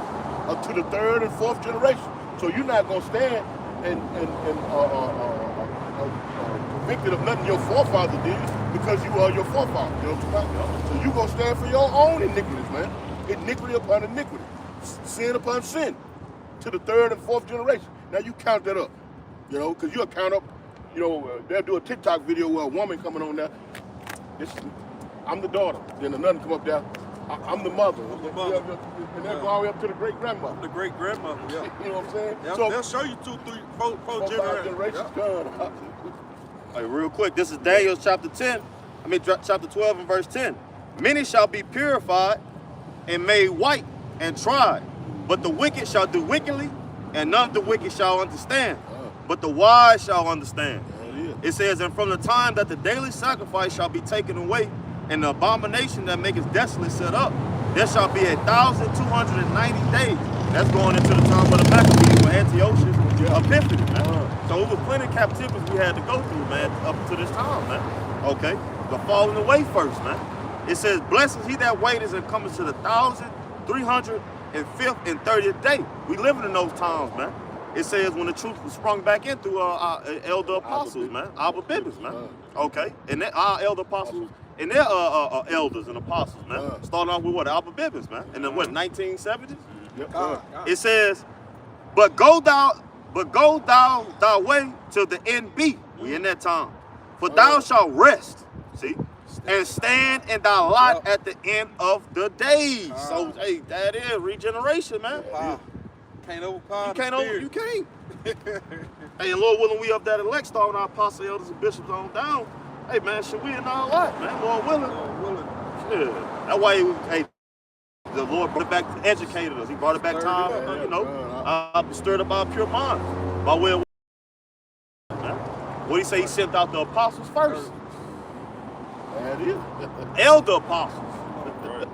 up to the third and fourth generation. So you're not gonna stand and convicted of nothing your forefather did because you are your forefather. You know what I'm talking about? So you gonna stand for your own iniquities, man. Iniquity upon iniquity, sin upon sin, to the third and fourth generation. Now you count that up, you know, because you'll count up. You know, they'll do a TikTok video where a woman coming on there. I'm the daughter. Then another come up there. I'm the mother. the mother. And they'll go all the way up to the great grandmother. The great grandmother. Yeah. You know what I'm saying? Yep, So they'll show you 2, 3, 4 4, 5 generations gone. Hey, real quick, this is Daniel chapter 12 and verse 10. Many shall be purified and made white and tried, but the wicked shall do wickedly, and none of the wicked shall understand, but the wise shall understand. It says, and from the time that the daily sacrifice shall be taken away, and the abomination that maketh desolate set up, there shall be 1,290 days. That's going into the time of the Maccabees with Antiochus Epiphanes, man. So it was plenty of captivities we had to go through, man, up to this time, man. Okay, the falling away first, man. It says, blessed is he that waiteth and cometh to the 1,350th and 30th day. We living in those times, man. It says when the truth was sprung back in through our elder apostles, man. Our bibbers, man. Okay, and our elder apostles and their elders and apostles, man. Starting off with what? Our bibbers, man. In the what, 1970s? It says, but go thou thy way till the end be. We in that time. For thou shalt rest, see, and stand in thy lot at the end of the days. So, hey, that is regeneration, man. Can't overpower You can't the spirit. you can't. Hey, and Lord willing, we up that elect starting our apostle elders and bishops on down. Hey man, should we in our lot, man? Lord willing. Lord willing. Yeah. That's why, hey, the Lord brought it back, educated us. He brought it back time, stirred up our pure minds by way of what he say. He sent out the apostles first, That is. elder apostles. Right.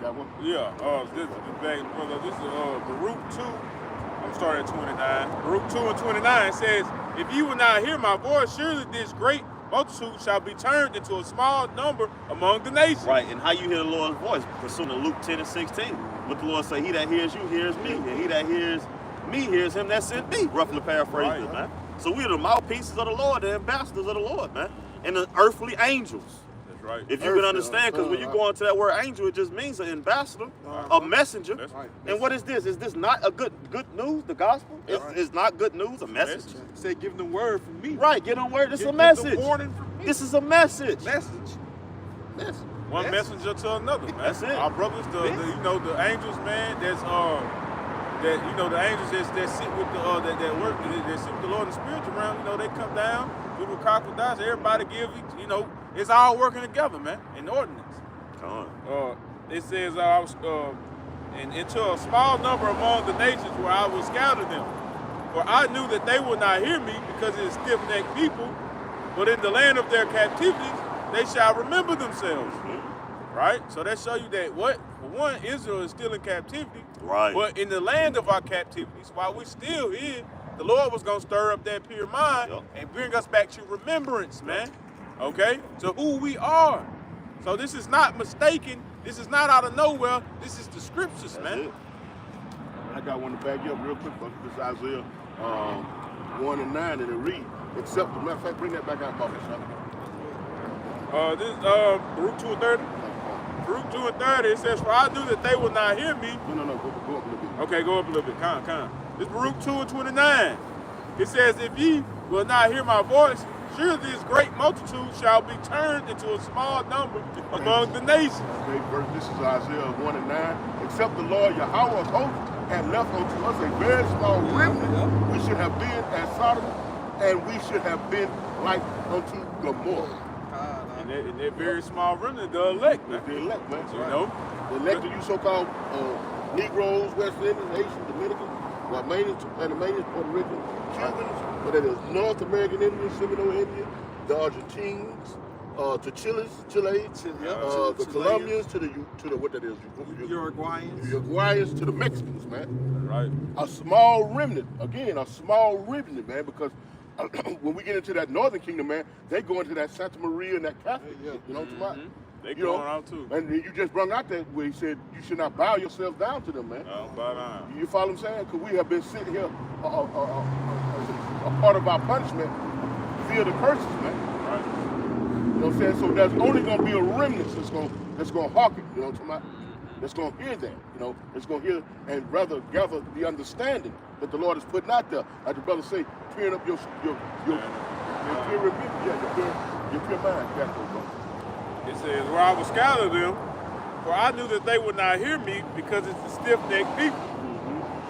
Got one? Yeah, this is Baruch 2. I'm starting at 29. Baruch 2 and 29 says, if you will not hear my voice, surely this great multitude shall be turned into a small number among the nations. Right, and how you hear the Lord's voice? Pursuing Luke 10 and 16. What the Lord say, he that hears you hears me, and he that hears me hears him that sent me. Roughly paraphrasing, Right. man. So we are the mouthpieces of the Lord, the ambassadors of the Lord, man. And the earthly angels. That's right. If you can understand, because when you go into that word angel, it just means an ambassador, a messenger. That's right. And what is this? Is this not a good news, the gospel? It's not good news, a message? Say, give them word from me. Right, get on word. This is a Give message. them warning from me. This is a message. Message. One messenger to another, man. That's it. Our brothers, the angels, man. That's the angels that sit with that work, that sit with the Lord in the spiritual realm. They come down through the crocodiles. Everybody give, it's all working together, man. In ordinance. Come on. It says, and into a small number among the nations where I will scatter them. For I knew that they would not hear me because it is stiff-necked people, but in the land of their captivities they shall remember themselves. Right? So that show you that for one, Israel is still in captivity. Right. But in the land of our captivities, while we're still here, the Lord was going to stir up that pure mind and bring us back to remembrance, man. Okay? To who we are. So this is not mistaken. This is not out of nowhere. This is the scriptures, man. I got one to back you up real quick, but this is Isaiah 1 and 9, and it reads, except, matter of fact, bring that back out, Bobby. This Baruch 2 and 30. Baruch 2 and 30, it says, for I knew that they would not hear me. No, go up a little bit. Okay, go up a little bit. Come. This Baruch 2 and 29. It says, if ye will not hear my voice, surely this great multitude shall be turned into a small number among the nations. Okay, this is Isaiah 1 and 9. Except the Lord Yahweh of hosts had left unto us a very small remnant, we should have been as Sodom, and we should have been like unto Gomorrah. And that very small remnant, the elect, man. The elect, man. You know? The elect of you so-called Negroes, West Indians, Haitians, Dominicans, Panamanians, Puerto Ricans, Cubans, but it is North American Indians, Seminole Indians, the Argentines, to Chile, the Colombians, to the what that is, Uruguayans, to the Mexicans, man. Right. A small remnant, man, because when we get into that northern kingdom, man, they go into that Santa Maria and that Catholic, you know what I'm talking about? They going out too. And you just brought out that where he said you should not bow yourself down to them, man. Don't bow down. You follow what I'm saying? Because we have been sitting here, a part of our punishment, via the curses, man. Right. You know what I'm saying? So there's only going to be a remnant that's going to hearken, you know what I'm talking about? That's going to hear that, that's going to hear and rather gather the understanding that the Lord is putting out there. Like the brother say, clearing up your pure mind. It says, where I will scatter them, for I knew that they would not hear me because it's the stiff-necked people.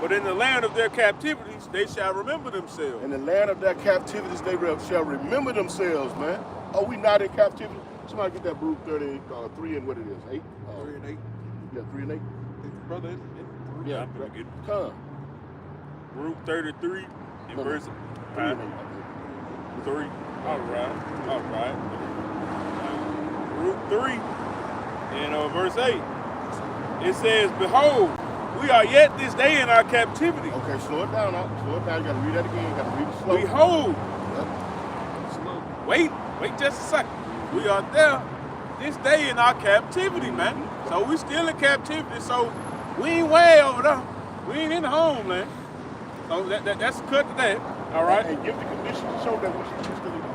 But in the land of their captivities, they shall remember themselves. In the land of their captivities, they shall remember themselves, man. Are we not in captivity? Somebody get that Baruch 3 and what it is, 8? 3 and 8. Yeah, 3 and 8. Brother, Yeah, I'm gonna get it. come. Baruch 33 in verse 3 and 8, I think. 3. All right. Baruch 3 in verse 8. It says, behold, we are yet this day in our captivity. Okay, slow it down now. Slow it down. You got to read that again. You got to read it slow. Behold. Slow. Wait just a second. We are there this day in our captivity, man. So we still in captivity. So we ain't way over there. We ain't in the homeland. So that's cut to that. All right. And give the conditions to show that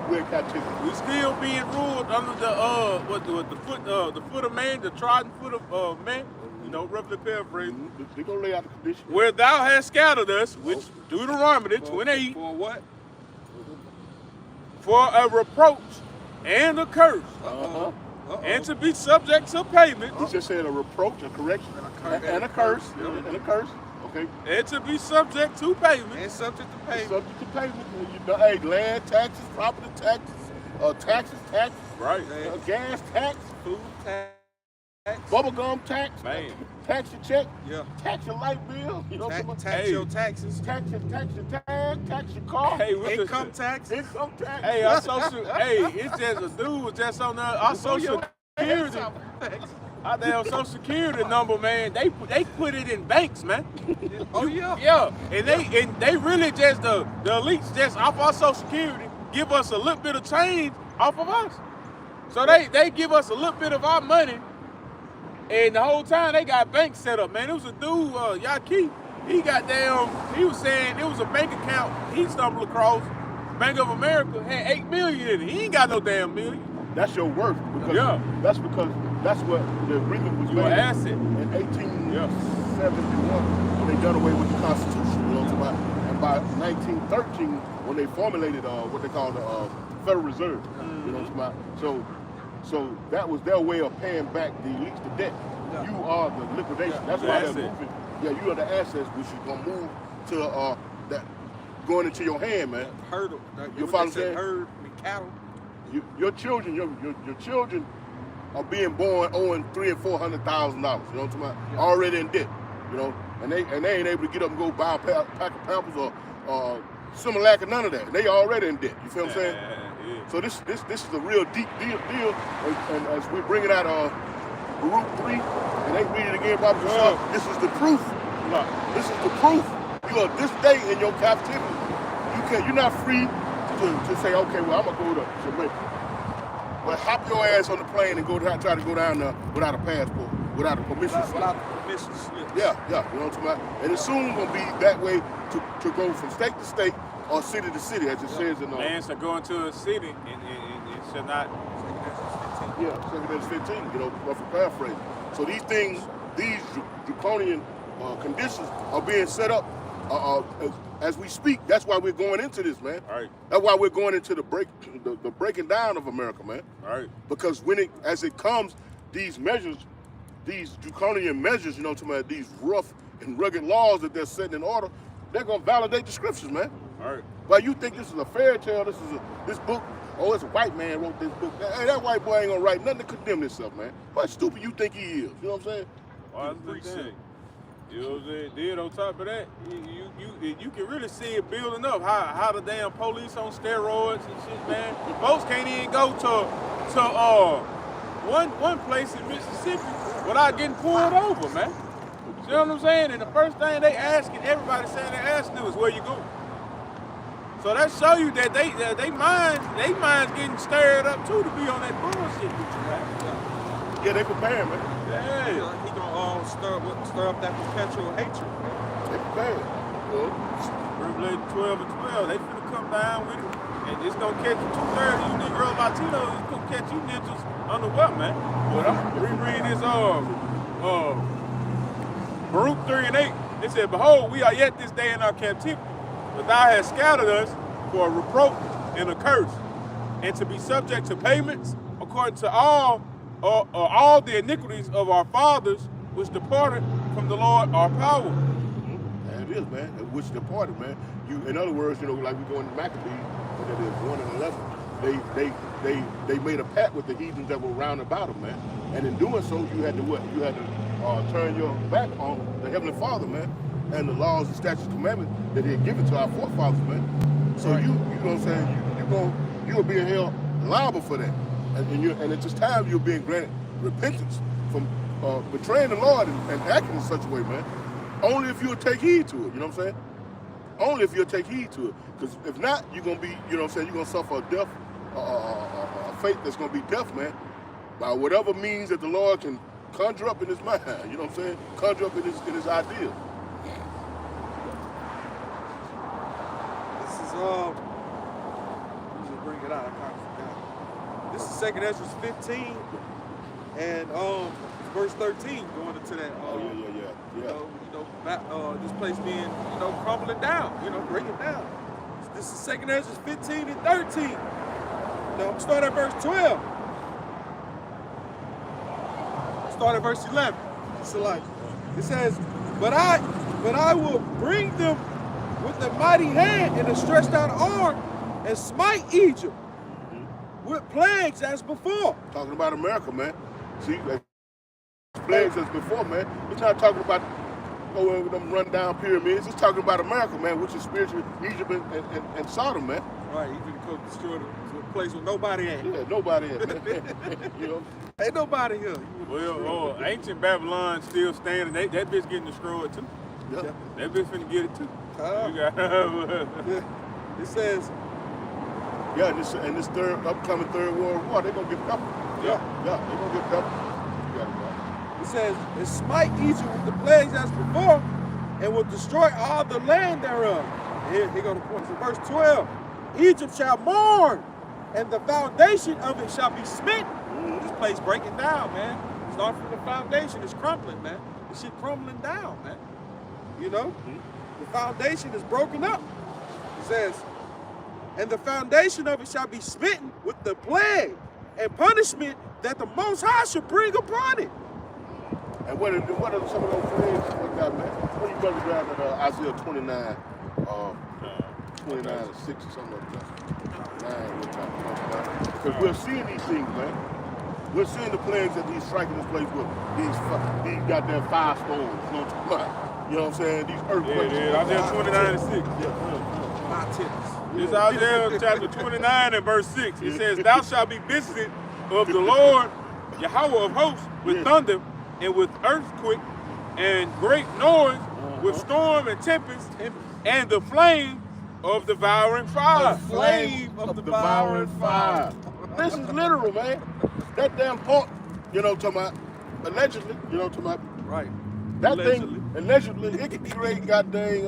we're in captivity. We still being ruled under the foot of man, the trodden foot of man. Roughly paraphrasing. They're gonna lay out the conditions. Where thou hast scattered us, which Deuteronomy 28. For what? For a reproach and a curse. And to be subject to payment. He just said a reproach, a correction, and a curse. And a curse. Okay. And to be subject to payment. And subject to payment. Subject to payment. Hey, land taxes, property taxes, taxes, Right. gas tax, Food tax. bubblegum tax, Man. tax your check, Yeah. tax your light bill, you know what I'm saying? Tax your taxes. Tax your tag, tax your car, Hey, with Income tax. income tax. Hey, our social. Hey, it's just a dude was just on our social security. Our damn social security number, man. They put it in banks, man. Oh yeah. Yeah, and they really just the elites just off our social security give us a little bit of change off of us. So they give us a little bit of our money, and the whole time they got banks set up, man. It was a dude, Yaki. He was saying it was a bank account he stumbled across. Bank of America had 8 million in it. He ain't got no damn million. That's your worth. Because Yeah. That's because that's what the agreement was Your made asset. in 1871 when they done away with the Constitution. You know what I'm saying? And by 1913 when they formulated what they call the Federal Reserve. You know what I'm saying? So that was their way of paying back the elites the debt. Yeah. You are the liquidation. Yeah. That's The why asset. they're moving. Yeah, you are the assets which is gonna move to that going into your hand, man. Herd. You follow what I'm saying? Herd and cattle. Your children, your children are being born owing $300,000 and $400,000. You know what I'm talking about? Yeah. Already in debt. You know, and they ain't able to get up and go buy a pack of Pampers or Similac or none of that. They already in debt. You feel what I'm saying? Yeah. So this is a real deep deal. And as we bring it out Baruch 3, and they read it again, Bobby, this is the proof. This is the proof. You are this day in your captivity. You're not free to say, okay, well, I'm gonna go to Jamaica. But hop your ass on the plane and try to go down there without a passport, without a permission slip. Without the permission slip. Yeah, you know what I'm talking about? And it's soon gonna be that way to go from state to state or city to city, as it says in Lands are going to a city and it should not. Yeah, 15, you know, roughly paraphrase. So these things, these draconian conditions are being set up as we speak. That's why we're going into this, man. All right. That's why we're going into the breaking down of America, man. All right. Because as it comes, these measures, these draconian measures, you know, these rough and rugged laws that they're setting in order, they're gonna validate the scriptures, man. All right. Well, you think this is a fairy tale? This book? Oh, it's a white man wrote this book. Hey, that white boy ain't gonna write nothing to condemn himself, man. What stupid you think he is? You know what I'm saying? Well, that's the thing. You know what I'm saying? Then on top of that, you can really see it building up. How the damn police on steroids and shit, man. Folks can't even go to one place in Mississippi without getting pulled over, man. You know what I'm saying? And the first thing they asking, everybody saying they asking is where you go. So that show you that they minds getting stirred up too to be on that bullshit. Yeah, they preparing, man. Yeah. He gonna stir up that perpetual hatred. They preparing. You know? Revelation 12 and 12, they finna come down with it. And it's gonna catch you 230, you Negro Latinos, it's gonna catch you ninjas under what, man? But I'm rereading this Baruch 3 and 8. It said, behold, we are yet this day in our captivity, but thou hast scattered us for a reproach and a curse, and to be subject to payments according to all the iniquities of our fathers, which departed from the Lord our power. And it is, man. Which departed, man. In other words, you know, like we go into Maccabees, what that is, 1 and 11. They made a pact with the heathens that were round about them, man. And in doing so, you had to what? You had to turn your back on the Heavenly Father, man, and the laws and statutes and commandments that He had given to our forefathers, man. So you know what I'm saying? You're being held liable for that, and at this time you're being granted repentance from betraying the Lord and acting in such a way, man. Only if you'll take heed to it. You know what I'm saying? Only if you'll take heed to it. Because if not, you're gonna be, you know what I'm saying? You're gonna suffer a death, a fate that's gonna be death, man, by whatever means that the Lord can conjure up in His mind. You know what I'm saying? Conjure up in His ideas. This is let me just bring it out. I kind of forgot. This is 2 Ezra 15 and verse 13 going into that. Yeah. This place being crumbling down. Breaking down. This is 2 Ezra 15 and 13. Now I'm starting at verse 12. Start at verse 11. It says, but I will bring them with a mighty hand and a stretched out arm and smite Egypt with plagues as before. Talking about America, man. See, plagues that's before, man. It's not talking about with them rundown pyramids. It's talking about America, man, which is spiritually Egypt and Sodom, man. Right, you can go destroy the place with nobody at. Yeah, nobody at, man. You know? Ain't nobody here. Well, ancient Babylon still standing. That bitch getting destroyed too. Yeah. That bitch finna get it too. You got, it says, yeah, and this upcoming third world war, they're gonna get peppered. Yeah, they're gonna get peppered. it says, and smite Egypt with the plagues as before, and will destroy all the land thereof. Here go the point. So verse 12, Egypt shall mourn, and the foundation of it shall be smitten. This place breaking down, man. Start from the foundation, it's crumbling, man. This shit crumbling down, man. You know? The foundation is broken up. It says, and the foundation of it shall be smitten with the plague and punishment that the Most High shall bring upon it. And what are some of those plagues like that, man? What you brother grab at Isaiah 29, 29 or 6 or something like that? 9, because we're seeing these things, man. We're seeing the plagues that he's striking this place with. These goddamn firestorms, you know what I'm talking about? You know what I'm saying? These earthquakes. yeah, Isaiah 29 and 6. My tips. This is Isaiah chapter 29 and verse 6. It says, thou shalt be visited of the Lord, Yahweh of hosts, with thunder and with earthquake and great noise, with storm and tempest, and the flame of devouring fire. The flame of devouring fire. This is literal, man. That damn port, you know what I'm talking about, allegedly, you know what I'm talking about? Right. That thing, allegedly, it can create goddamn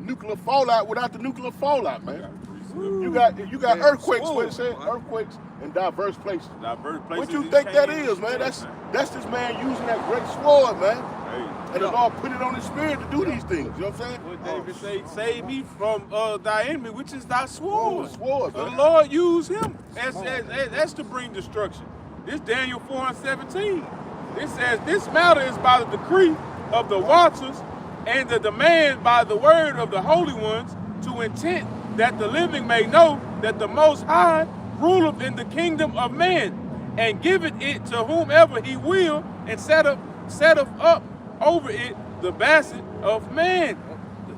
nuclear fallout without the nuclear fallout, man. You got earthquakes, what it says, earthquakes in diverse places. What you think that is, man? That's this man using that great sword, man. And the Lord put it on his spirit to do these things. You know what I'm saying? What David say, save me from thy enemy, which is thy sword. Sword, So man. the Lord used him as to bring destruction. This Daniel 4:17. This says, this matter is by the decree of the watchers and the demand by the word of the holy ones, to intent that the living may know that the Most High ruleth in the kingdom of men, and giveth it to whomever he will, and setteth up over it the basis of man. The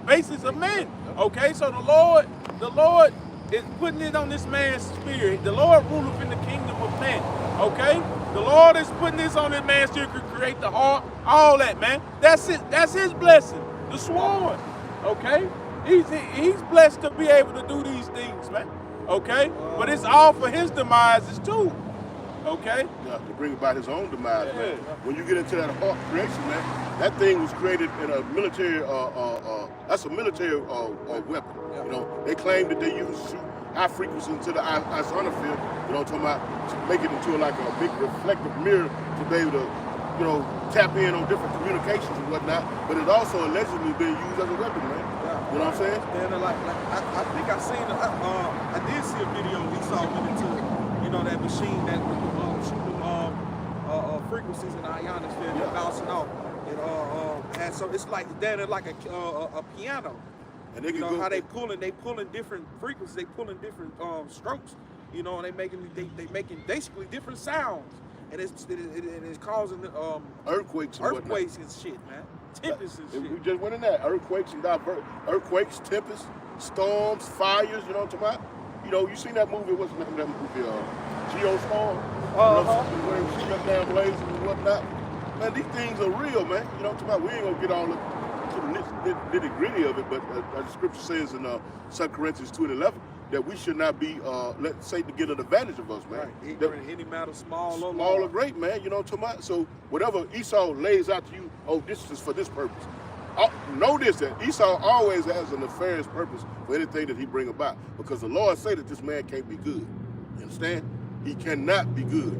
basis of men. Okay, so the Lord is putting it on this man's spirit. The Lord ruleth in the kingdom of men. Okay? The Lord is putting this on this man's spirit to create the heart, all that, man. That's it. That's his blessing. The sword. Okay? He's blessed to be able to do these things, man. Okay? But it's all for his demises too. Okay? Yeah, to bring about his own demise, man. When you get into that heart creation, man, that thing was created in a military, that's a military weapon. You know, they claim that they use shoot high frequency into the ionosphere, you know what I'm talking about, to make it into like a big reflective mirror to be able to, you know, tap in on different communications and whatnot, but it also allegedly being used as a weapon, man. You know what I'm saying? Then I think I seen, I did see a video Esau went into, you know, that machine that shoot them frequencies in the ionosphere, they're bouncing off. And so it's like then like a piano. And they You can know go, how they pulling different frequencies, they pulling different strokes, you know, and they making basically different sounds, and it's causing earthquakes and shit, man, tempests and shit. We just went in that earthquakes and earthquakes, tempests, storms, fires. You know what I'm talking about? You know, you seen that movie? What's the name of that movie? Geostorm. Where they shoot up down blazes and whatnot. Man, these things are real, man. You know what I'm talking about? We ain't gonna get all to the nitty gritty of it, but the scripture says in 2 Corinthians 2:11 that we should not be let Satan get an advantage of us, man. Right. Any matter small or great, man. You know what I'm talking about? So whatever Esau lays out to you, oh, this is for this purpose. Know this, that Esau always has a nefarious purpose for anything that he bring about, because the Lord say that this man can't be good. You understand? He cannot be good.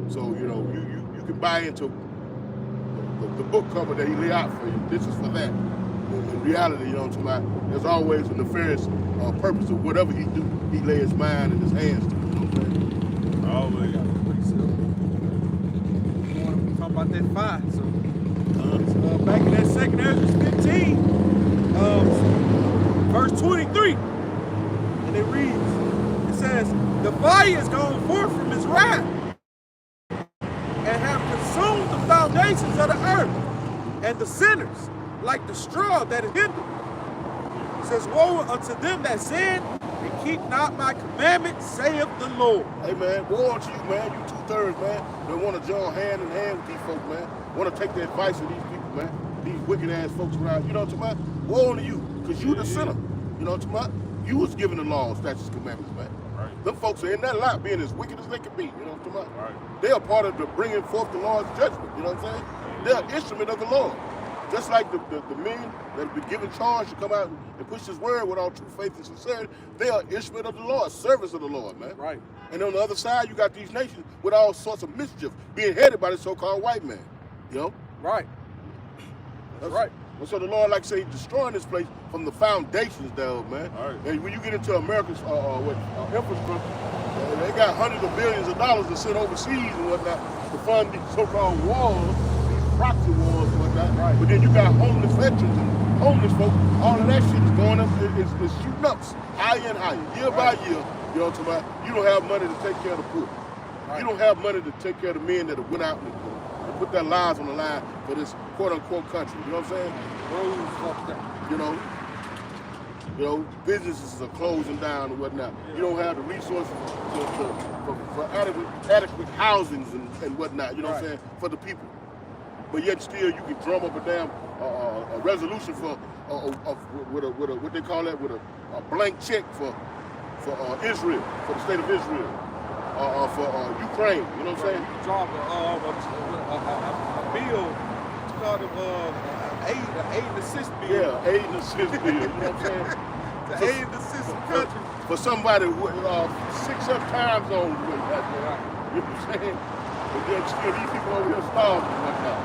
So you know you can buy into the book cover that he lay out for you. This is for that. In reality, you know what I'm talking about? There's always a nefarious purpose of whatever he do. He lay his mind and his hands to. You know what I'm saying? Always. We want to talk about that fire. So back in that 2nd Ezra 15, verse 23, and it reads, it says, the fire is gone forth from his wrath, nations of the earth, and the sinners like the straw that is hindered. It says, woe unto them that sin and keep not my commandments, saith the Lord. Hey man, woe unto you, man. You 2/3, man. They want to join hand in hand with these folks, man. Want to take the advice of these people, man. These wicked ass folks around. You know what I'm talking about? Woe unto you, because you the sinner. You know what I'm talking about? You was given the law, statutes, commandments, man. Right. Them folks are in that lot being as wicked as they can be. You know what I'm talking about? Right. They are part of the bringing forth the Lord's judgment. You know what I'm saying? They're an instrument of the Lord. Just like the men that have been given charge to come out and push his word with all true faith and sincerity, they are instrument of the Lord, service of the Lord, man. Right. And on the other side, you got these nations with all sorts of mischief being headed by the so-called white man. You know? Right. That's right. And so the Lord, like I say, destroying this place from the foundations thereof, man. Right. And when you get into America's infrastructure, they got hundreds of billions of dollars to send overseas and whatnot to fund these so-called wars, these proxy wars and whatnot. Right. But then you got homeless veterans and homeless folks. All of that shit is going up, is shooting up higher and higher, year by year. You know what I'm talking about? You don't have money to take care of the poor. Right. You don't have money to take care of the men that have went out and put their lives on the line for this quote-unquote country. You know what I'm saying? Roads fucked up. You know, businesses are closing down and whatnot. You don't have the resources for adequate housings and whatnot. You know what I'm saying, for the people. But yet still, you can drum up a damn a resolution for with what they call that, with a blank check for Israel, for the state of Israel, for Ukraine. You know what I'm saying? Drop a bill called aid and assist bill. Yeah, aid and assist bill. You know what I'm saying? The aid and assist the country. For somebody with 6 up time zones. You know what I'm saying? But then still, these people over here starving and whatnot.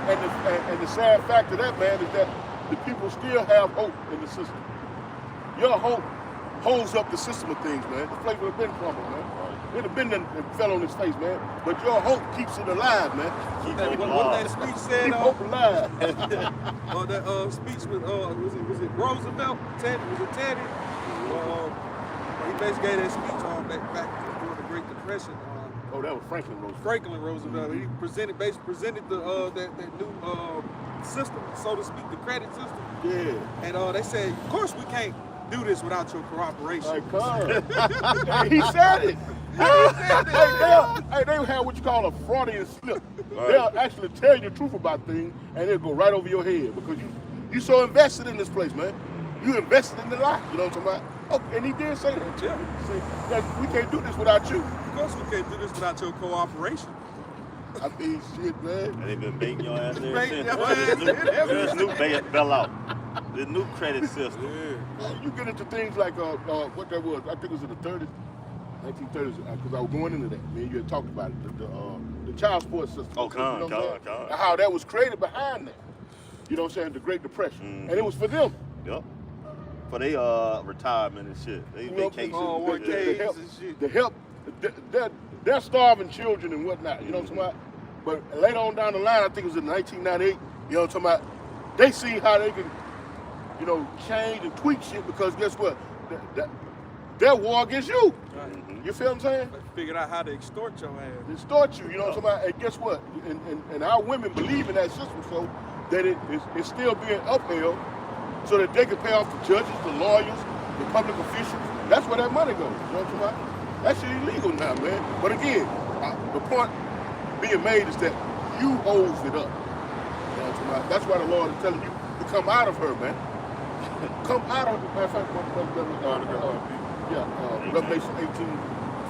And the sad fact of that, man, is that the people still have hope in the system. Your hope holds up the system of things, man. The place would have been crumbled, man. It would have been and fell on his face, man. But your hope keeps it alive, man. What that speech said? Keep hope alive. That speech with was it Roosevelt? Teddy? Was it Teddy? He basically gave that speech back during the Great Depression. Oh, that was Franklin Roosevelt. Franklin Roosevelt. He presented the that new system, so to speak, the credit system. Yeah. And they said, of course we can't do this without your cooperation. Hey, he said it. They have what you call a Freudian slip. Right. They'll actually tell you the truth about things, and it'll go right over your head because you so invested in this place, man. You invested in the life. You know what I'm talking about? Oh, and he did say that too. He said that we can't do this without you. Of course we can't do this without your cooperation. I mean, shit, man. And they've been baiting your ass ever Baiting since. your ass This new bailout. The new credit system. You get into things like what that was. I think it was in the 30s, 1930s, because I was going into that. Me and you had talked about it. The child support system. Oh, you know what I'm saying? con. And how that was created behind that. You know what I'm saying? The Great Depression. Mm-hmm. And it was for them. Yep. For they retirement and shit. They vacation. To help their starving children and whatnot. You know what I'm talking about? But later on down the line, I think it was in 1998. You know what I'm talking about? They see how they can, change and tweak shit because guess what? Their war against you. Right. You feel what I'm saying? They figured out how to extort your ass. Extort you. You know what I'm talking about? And guess what? And our women believe in that system so that it's still being upheld, so that they can pay off the judges, the lawyers, the public officials. That's where that money goes. You know what I'm talking about? That shit illegal now, man. But again, the point being made is that you holds it up. You know what I'm talking about? That's why the Lord is telling you to come out of her, man. Come out of her. Matter of fact, Revelation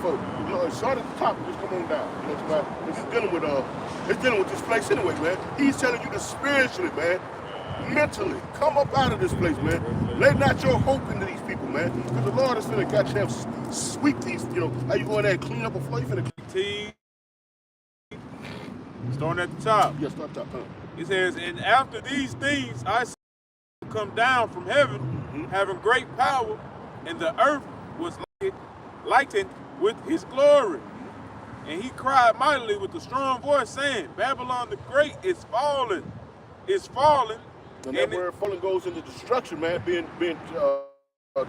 18:4. Start at the top and just come on down. You know what I'm talking about? It's dealing with this place anyway, man. He's telling you to spiritually, man. Mentally, come up out of this place, man. Lay not your hope into these people, man. Because the Lord is finna goddamn sweep these, how you go in there and clean up a floor? You finna Starting at the top. Yeah, start top, huh? It says, and after these things I saw him come down from heaven, having great power, and the earth was lightened with his glory. And he cried mightily with a strong voice, saying, Babylon the Great is fallen. And that word falling goes into destruction, man, being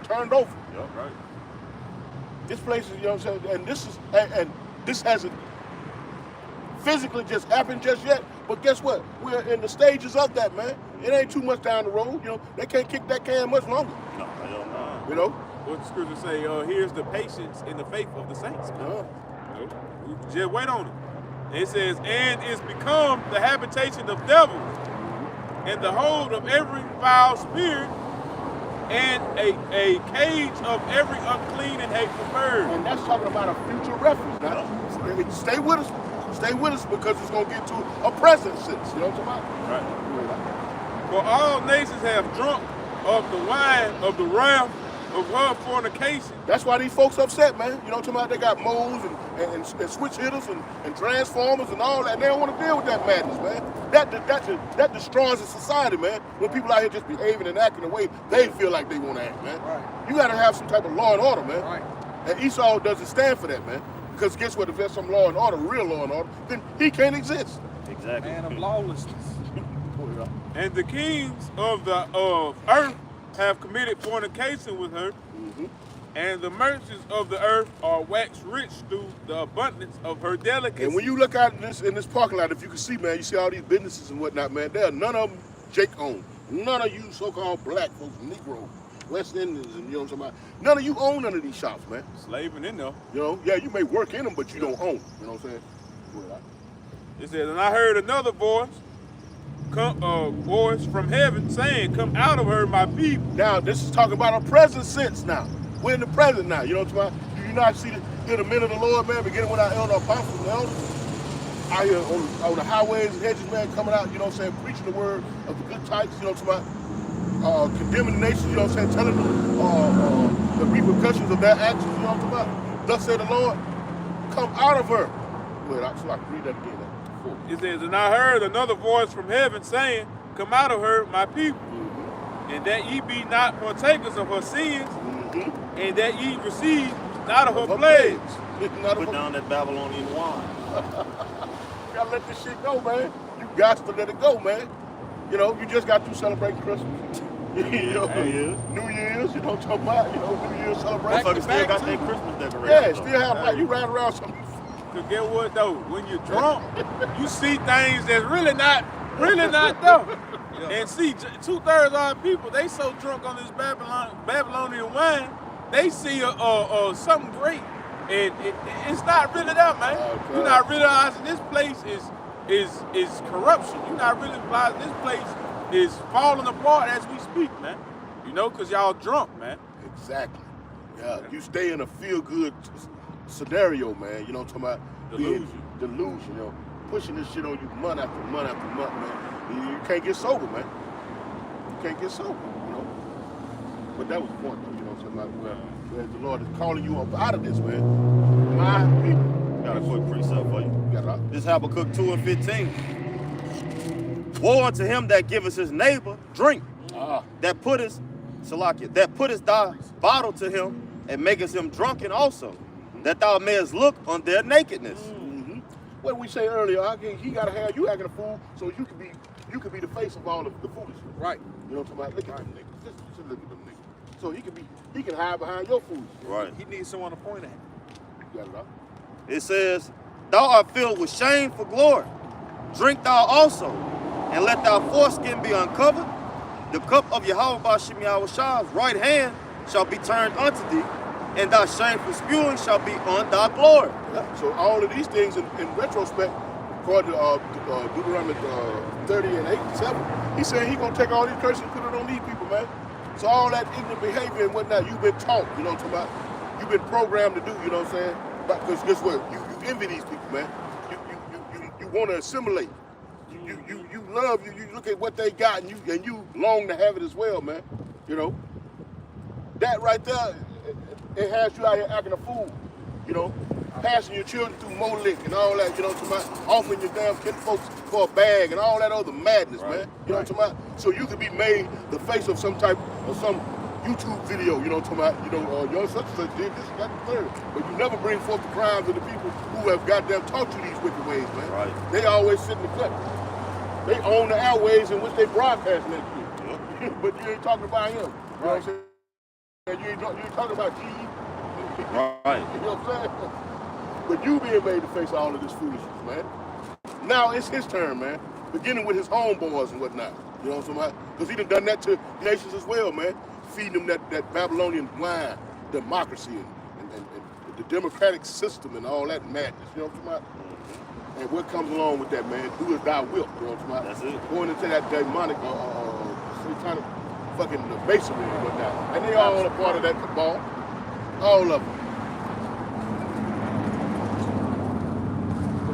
turned over. Yeah, right. This place is, you know what I'm saying, and this hasn't physically just happened just yet, But guess what? We're in the stages of that, man. It ain't too much down the road. You know, they can't kick that can much longer. No, hell no. You know? What the scripture say, here's the patience and the faith of the saints. Man. We just wait on it. It says, and is become the habitation of devils and the hold of every foul spirit and a cage of every unclean and hateful bird. And that's talking about a future reference. Now, stay with us. Stay with us because it's going to get to a present sense. You know what I'm talking about? Right. For all nations have drunk of the wine of the wrath of her fornication. That's why these folks upset, man. You know what I'm talking about? They got moles and switch hitters and transformers and all that. And they don't want to deal with that madness, man. That destroys the society, man. When people out here just behaving and acting the way they feel like they want to act, man. Right. You got to have some type of law and order, man. Right. And Esau doesn't stand for that, man. Because guess what? If there's some law and order, real law and order, then he can't exist. Exactly. Man of lawlessness. And the kings of the earth have committed fornication with her, and the merchants of the earth are waxed rich through the abundance of her delicacy. And when you look out in this parking lot, if you can see, man, you see all these businesses and whatnot, man. There are none of them Jake own. None of you so-called black folks, Negro, West Indians, and you know what I'm talking about. None of you own none of these shops, man. Slaving in there. You know, yeah, you may work in them, but you don't own. You know what I'm saying? It says, and I heard another voice from heaven saying, come out of her, my people. Now, this is talking about a present sense now. We're in the present now. You know what I'm talking about? Do you not hear the men of the Lord, man, beginning with our elder apostles and elders? Out here on the highways and hedges, man, coming out, you know what I'm saying, preaching the word of the good types, you know what I'm talking about? Condemning the nations, you know what I'm saying, telling them the repercussions of their actions, you know what I'm talking about? Thus said the Lord, come out of her. Wait, so I can read that again. It says, and I heard another voice from heaven saying, come out of her, my people, and that ye be not partakers of her sins, and that ye receive not of her plagues. Put down that Babylonian wine. You gotta let this shit go, man. You got to let it go, man. You know, you just got to celebrate Christmas. You know, New Year's, you know what I'm talking about? You know, New Year's celebration. Motherfuckers still got their Christmas decorations. Yeah, still have, like, you ride around something. Cause get what though? When you're drunk, you see things that's really not there. Yeah. And see, 2/3 of our people, they so drunk on this Babylonian wine, they see something great, and it's not really there, man. Okay. You're not realizing this place is corruption. You're not really realizing this place is falling apart as we speak, man. You know, cause y'all drunk, man. Exactly. Yeah, you stay in a feel-good scenario, man. You know what I'm talking about? Delusion, you know. Pushing this shit on you month after month after month, man. You can't get sober, man. You can't get sober, you know. But that was the point, though, you know what I'm talking about? Where the Lord is calling you up out of this, man. My people. Got a quick precept for you. Got it. This Habakkuk 2:15. Woe unto him that giveth his neighbor drink, that putteth thy bottle to him, and maketh him drunken also, that thou mayest look on their nakedness. What did we say earlier? He gotta have you acting a fool, so you can be the face of all of the foolishness. Right. You know what I'm talking about? Look at them niggas. Just look at them niggas. So he can hide behind your foolishness. Right. He needs someone to point at. You got it, huh? It says, thou art filled with shame for glory. Drink thou also, and let thy foreskin be uncovered. The cup of Yahweh Bashim Yahushah's right hand shall be turned unto thee, and thy shameful spewing shall be on thy glory. Yeah. So all of these things in retrospect, according to Deuteronomy 30 and 8 and 7, he's saying he's going to take all these curses and put it on these people, man. So all that ignorant behavior and whatnot, you've been taught, you know what I'm talking about? You've been programmed to do, you know what I'm saying? Because guess what? You envy these people, man. You want to assimilate. You love, you look at what they got and you long to have it as well, man. You know? That right there, it has you out here acting a fool, you know, passing your children through Molick and all that, you know what I'm talking about, offering your damn kid folks for a bag and all that other madness, man. You know what I'm talking about? So you could be made the face of some YouTube video, you know what I'm talking about, you know, your such and such did this, that, and the third. But you never bring forth the crimes of the people who have goddamn taught you these wicked ways, man. Right. They always sit in the cut. They own the airways in which they broadcast that shit. But you ain't talking about him. You know what I'm saying? You ain't talking about G. Right. You know what I'm saying? But you being made to face all of this foolishness, man. Now it's his turn, man. beginning with his homeboys and whatnot. You know what I'm saying? Because he done that to nations as well, man. Feeding them that Babylonian wine, democracy, and the democratic system and all that madness. You know what I'm saying? And what comes along with that, man? Do as thou wilt. You know what I'm saying? That's it. Going into that demonic, satanic fucking masonry and whatnot. And they all a part of that cabal. All of them.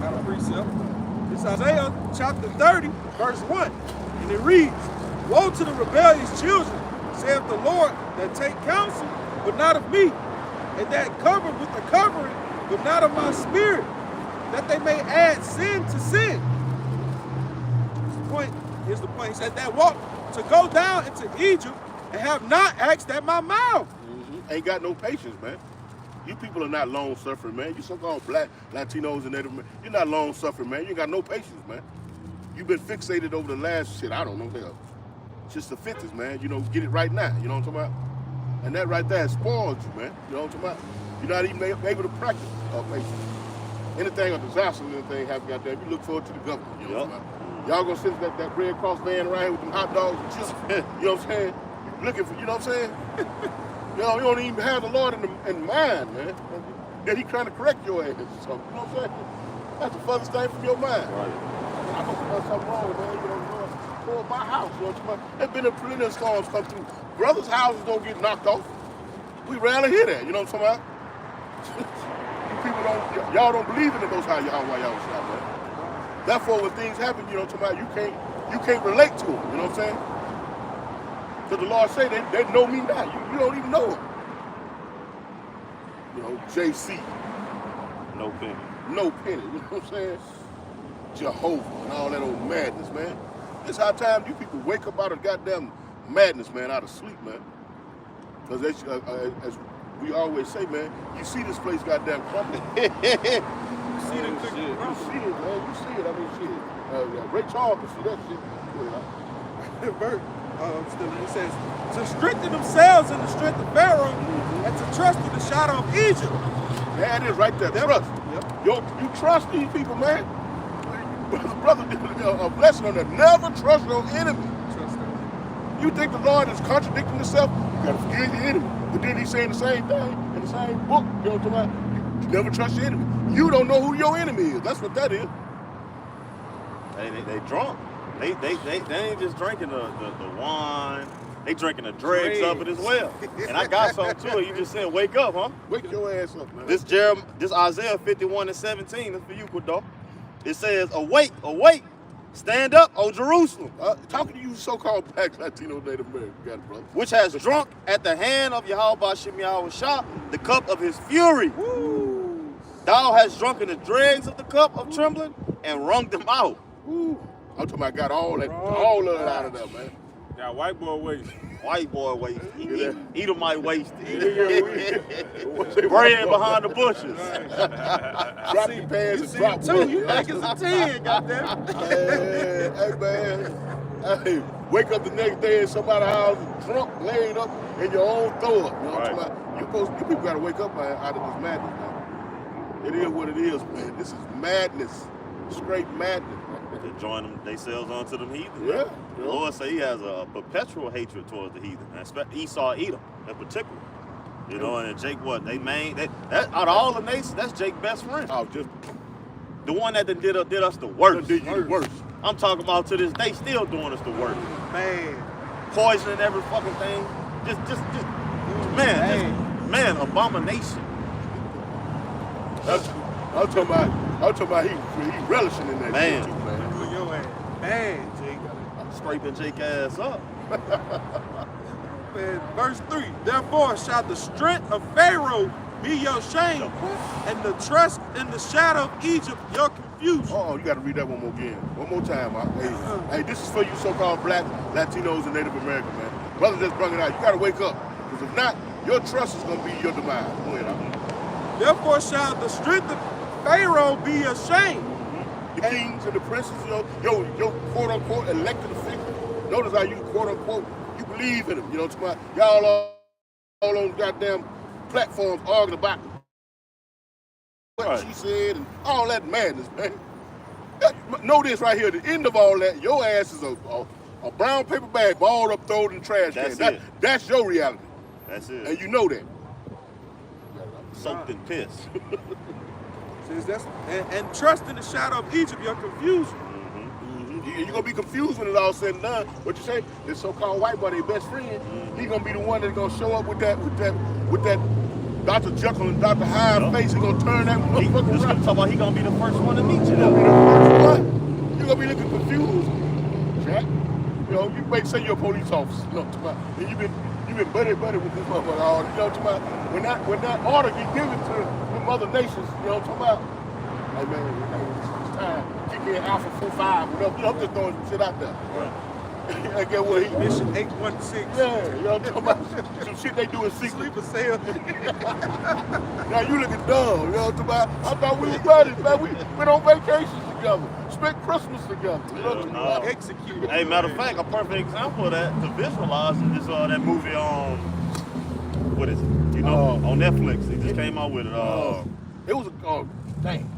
Got a precept. It's Isaiah chapter 30, verse 1. And it reads, Woe to the rebellious children, saith the Lord, that take counsel, but not of me, and that cover with the covering, but not of my spirit, that they may add sin to sin. Here's the point. He said that walk to go down into Egypt and have not asked at my mouth. Ain't got no patience, man. You people are not long suffering, man. You so-called black, Latinos, and Native Americans. You're not long suffering, man. You ain't got no patience, man. You've been fixated over the last shit, I don't know, hell. Just the 50s, man. You know, get it right now. You know what I'm talking about? And that right there spoils you, man. You know what I'm talking about? You're not even able to practice patience. Anything, a disaster, anything happen out there, you look forward to the government. You know what I'm talking about? Y'all gonna sit that Red Cross van around here with them hot dogs and chips. You know what I'm saying? Looking for, you know what I'm saying? You know, you don't even have the Lord in mind, man. Then he trying to correct your ass or something. You know what I'm saying? That's the furthest thing from your mind. Right. I must have done something wrong, man. You know, for my house. You know what I'm saying? There's been a plenty of storms come through. Brothers' houses don't get knocked off. We rarely hear that. You know what I'm talking about? You people y'all don't believe in the Most High Yahweh y'all shot, man. Therefore, when things happen, you know what I'm talking about, you can't relate to them. You know what I'm saying? Because the Lord say they know me not. You don't even know them. You know, JC. No penny. No penny. You know what I'm saying? Jehovah and all that old madness, man. It's high time you people wake up out of goddamn madness, man, out of sleep, man. Because as we always say, man, you see this place goddamn crumbling. You see it, man. You see it. I mean, shit. Ray Charles can see that shit. It says, to strengthen themselves in the strength of Pharaoh and to trust in the shadow of Egypt. Yeah, it is right there. Trust. Yep. You trust these people, man. Brother, a blessing on that. Never trust your enemy. Trust them. You think the Lord is contradicting himself? You gotta forgive your enemy. But then he's saying the same thing in the same book. You know what I'm talking about? You never trust your enemy. You don't know who your enemy is. That's what that is. They drunk. They ain't just drinking the wine. They drinking the dregs of it as well. And I got something too. You just said, wake up, huh? Wake your ass up, man. This Isaiah 51:17 is for you, Quado. It says, awake, awake, stand up, O Jerusalem. Talking to you so-called black, Latino, Native American, got it, brother. Which has drunk at the hand of Yahweh Shem Yahweh Shah the cup of his fury. Woo. Thou hast drunken the dregs of the cup of trembling and wrung them out. Woo. I'm talking about got all of it out of there, man. Got white boy waste. White boy wasted. Edomite wasted. Bread behind the bushes. Drop your pants and drop Two, you think it's a 10, goddamn. Hey, man. Hey, wake up the next day in somebody's house drunk, laid up in your own throw up. You know what I'm talking about? You people gotta wake up, man, out of this madness, man. It is what it is, man. This is madness. Straight madness. They join them, they sells onto them heathen. Yeah. The Lord say he has a perpetual hatred towards the heathen, Esau, Edom in particular. You know, and Jake, what they out of all the nations, that's Jake's best friend. Oh, just the one that did us the worst. did you the worst. I'm talking about to this day, still doing us the worst. Man. Poisoning every fucking thing. Just man, abomination. I'm talking about he relishing in that Man. shit too, man. Look your ass. Man, Jake. I'm scraping Jake ass up. Man, verse 3. Therefore shall the strength of Pharaoh be your shame, and the trust in the shadow of Egypt your confusion. Oh, you got to read that one more again. One more time. Hey, this is for you so-called black, Latinos, and Native Americans, man. Brother just brought it out. You got to wake up. Because if not, your trust is going to be your demise. Go ahead. Therefore shall the strength of Pharaoh be your shame. The kings and the princes, your quote-unquote elected officials. Notice how you quote-unquote, you believe in them. You know what I'm talking about? Y'all all on goddamn platforms arguing about what she said and all that madness, man. Know this right here. The end of all that, your ass is a brown paper bag balled up, thrown in the trash can. That's your reality. That's it. And you know that. Soaked in piss. And trust in the shadow of Egypt, your confusion. You're gonna be confused when it's all said and done. What you say? This so-called white boy, their best friend, he gonna be the one that's gonna show up with that Dr. Jekyll and Dr. Hyde face. He gonna turn that motherfucker around. Talk about he gonna be the first one to meet you. You're gonna be looking confused, Jack. You know, you may say you're a police officer. You know what I'm talking about? And you've been buddy with this motherfucker all. You know what I'm talking about? When that order get given to the other nations, you know what I'm talking about? Hey man, it's time. Kick in Alpha 45. You know, I'm just throwing some shit out there. I get what he Mission 816. Yeah, you know what I'm talking about? Some shit they do in secret. Sleeper cell. Now you looking dumb, you know what I'm talking about? I thought we was buddies, man. We went on vacations together, spent Christmas together. You know what I'm talking about? Executed. Hey, matter of fact, a perfect example of that to visualize is that movie what is it? You know, on Netflix. They just came out with it. It was dang.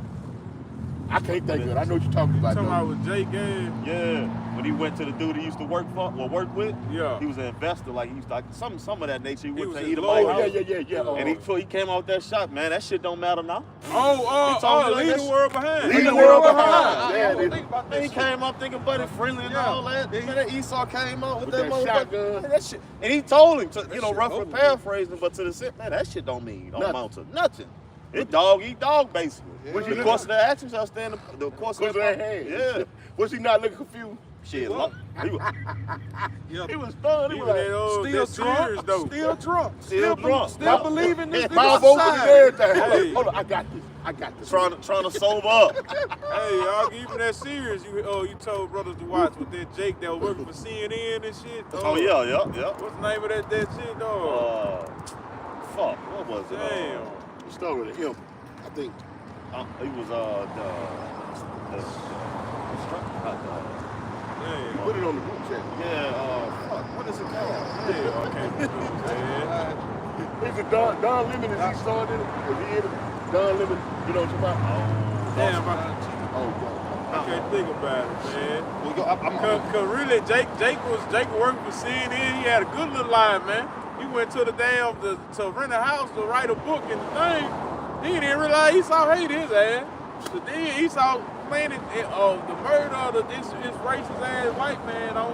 I can't think of it. I know what you're talking about. Talking about with Jake Gave. Yeah, when he went to the dude he used to work with. Yeah. He was an investor, like he used to, like some of that nature. He went was to his eat a lawyer. bite. Yeah. And he came out with that shot, man. That shit don't matter now. Leave the world behind. Leave the world behind. I don't Yeah, think about that. He came up thinking buddy friendly and all that. Man, that Esau came out with that shotgun. motherfucker. That shit. And he told him to, roughly paraphrasing, but to the set, man, that shit don't amount to nothing. It dog eat dog basically. Yeah. The course of the actions outstanding. The course of their hands. Yeah. Was he not looking confused? Shit, he was stunned. He was like, Still drunk. Still drunk. Still believing this Mouth nigga's open and side. everything. Hold on, I got this. Trying to sober up. Hey, y'all, even that series you told brothers to watch with that Jake that was working for CNN and shit. Oh yeah. What's the name of that shit, dog? Fuck, what was it? Damn. He started with him, I think. He was He put it on the group chat. fuck, what is it called? Yeah, I can't remember. Is it Don Lemon? Is he started it? Is he in it? Don Lemon, you know what I'm talking about? Damn, Oh, I can't think about it, man. Well, Cause really, Jake was working for CNN. He had a good little life, man. He went to the to rent a house to write a book and the thing. He didn't realize Esau hated his ass. So then Esau planted the murder of this racist ass white man on.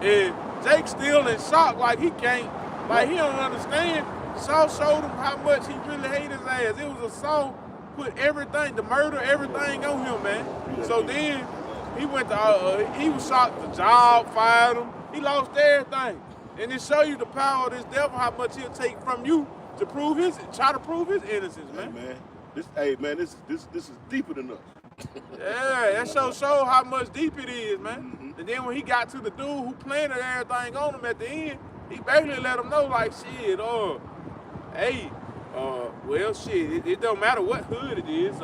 And Jake still in shock, like he can't, like he don't understand. Saul showed him how much he really hated his ass. It was a Saul put everything, the murder, everything on him, man. So then he went to, he was shocked. The job fired him. He lost everything. And it show you the power of this devil, how much he'll take from you to try to prove his innocence, man. Hey man, this is deeper than us. Yeah, that show how much deep it is, man. And then when he got to the dude who planted everything on him at the end, he basically let him know, like, shit, hey, well, shit, it don't matter what hood it is,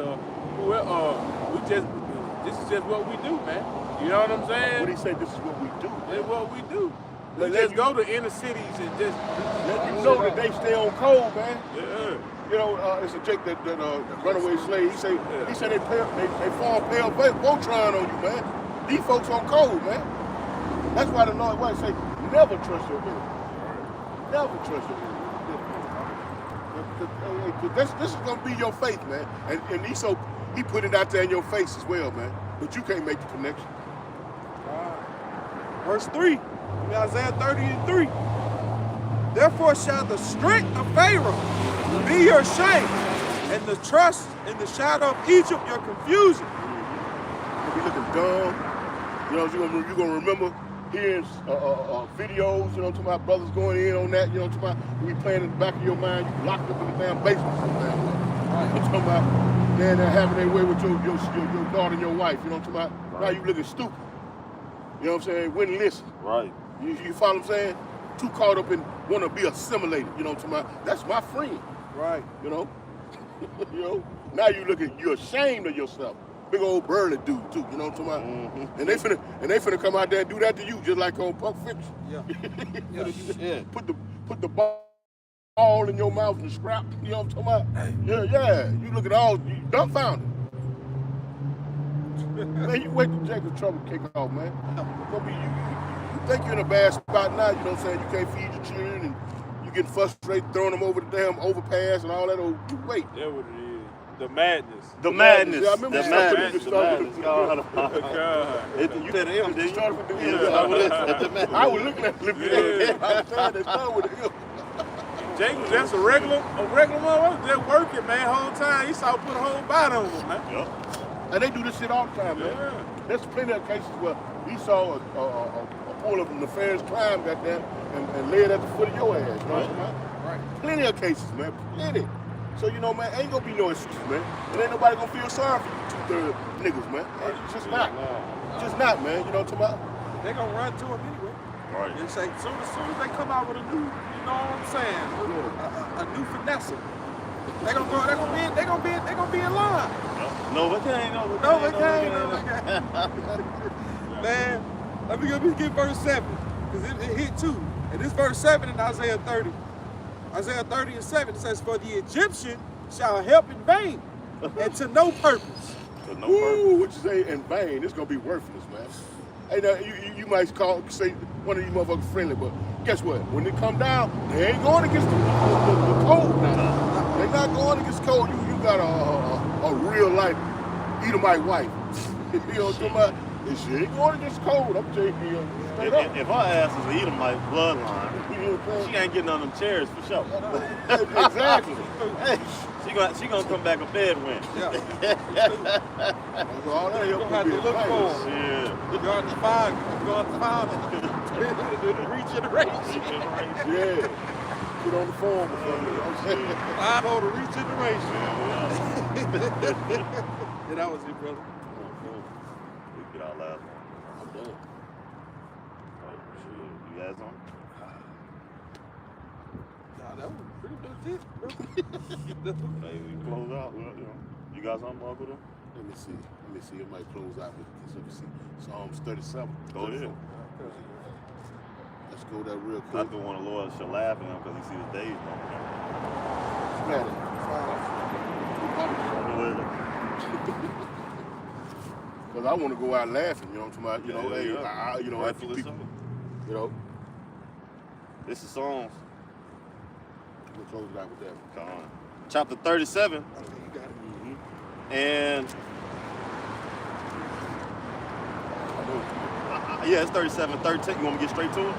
this is just what we do, man. You know what I'm saying? What he say? This is what we do. It's what we do. Let's go to inner cities and just let you know that they stay on code, man. Yeah. You know, it's a Jake that runaway slave. He said they fall pale Voltron on you, man. These folks on code, man. That's why the Lord white say, never trust your enemy. Never trust your enemy. This is gonna be your faith, man. And he put it out there in your face as well, man. But you can't make the connection. Verse 3, Isaiah 30:3. Therefore shall the strength of Pharaoh be your shame, and the trust in the shadow of Egypt your confusion. You'll be looking dumb. You know, you're gonna remember hearing videos, you know, to my brothers going in on that, you know, to my we playing in the back of your mind, you locked up in the damn basement somewhere. I'm talking about they're having their way with your daughter and your wife, you know what I'm talking about? Now you looking stupid. You know what I'm saying? Wouldn't listen. Right. You follow what I'm saying? Too caught up in want to be assimilated, you know what I'm talking about? That's my friend. Right. You know? You know? Now you're ashamed of yourself. Big old burly dude too, you know what I'm talking about? And they finna come out there and do that to you just like on Pulp Fiction. Yeah. Put the ball in your mouth and scrap, you know what I'm talking about? Yeah. You look at all, you dumbfounded. Man, you wait till Jacob's trouble kick off, man. Gonna be you think you're in a bad spot now, you know what I'm saying? You can't feed your children and you getting frustrated, throwing them over the damn overpass and all that. You wait. That's what it is. The madness. The madness. Yeah, I remember The something madness. that The started madness. with God. You said the M, didn't you? started with the M. Yeah. I was looking at the M. I said they started with the M. Jake was just a regular motherfucker, just working, man, whole time. He saw put a whole bite on him, man. Yep. And they do this shit all the time, man. Yeah. There's plenty of cases where he saw a pool of nefarious crime got there and laid at the foot of your ass. You know what I'm saying? Right. Plenty of cases, man. Plenty. So, you know, man, ain't gonna be no excuse, man. And ain't nobody gonna feel sorry for you 2/3 niggas, man. It's just not. Just not, man. You know what I'm talking about? They gonna run to him anyway. Right. And say, soon as they come out with a new, you know what I'm saying, a new finesse, they gonna be in line. No, it can't. No, it can't. Man, let me get verse 7, because it hit 2. And this verse 7 in Isaiah 30. Isaiah 30 and 7, it says, for the Egyptian shall help in vain, and to no purpose. To no Ooh, what you say in vain? It's gonna be worthless, man. Hey, now, you might say one of these motherfuckers friendly, but guess what? When they come down, they ain't going against the cold now. They're not going against cold. You got a real life Edomite wife. You know what I'm talking about? And she ain't going against cold. I'm telling you, straight up. If our ass is an Edomite bloodline, You know what I'm she saying? ain't getting on them chairs for sure. Exactly. She gonna come back a bed win. Yeah. That's all that You're gonna have to look for them. Yeah. You're going to find them. The regeneration. Yeah. Put on the phone or something. You know what I'm saying? I know the regeneration. Yeah, that was it, brother. We get our last one. I'm done. You guys on? Nah, that was pretty much it, bro. Hey, we close out. Well, you guys on, Mark, with them? Let me see. It might close out with this. Let me see. Psalms 37. Go ahead. Let's go there real quick. Not the one the Lord shall laugh at him because he sees his days numbered. Spread it. Because I want to go out laughing, you know what I'm talking about? You know, Yeah. hey, you know, Rightfully people, so. you know, This is Psalms. we'll close it out with that. Come on. Chapter 37. Okay, you got it. And I know. yeah, it's 37:13. You want me to get straight to it?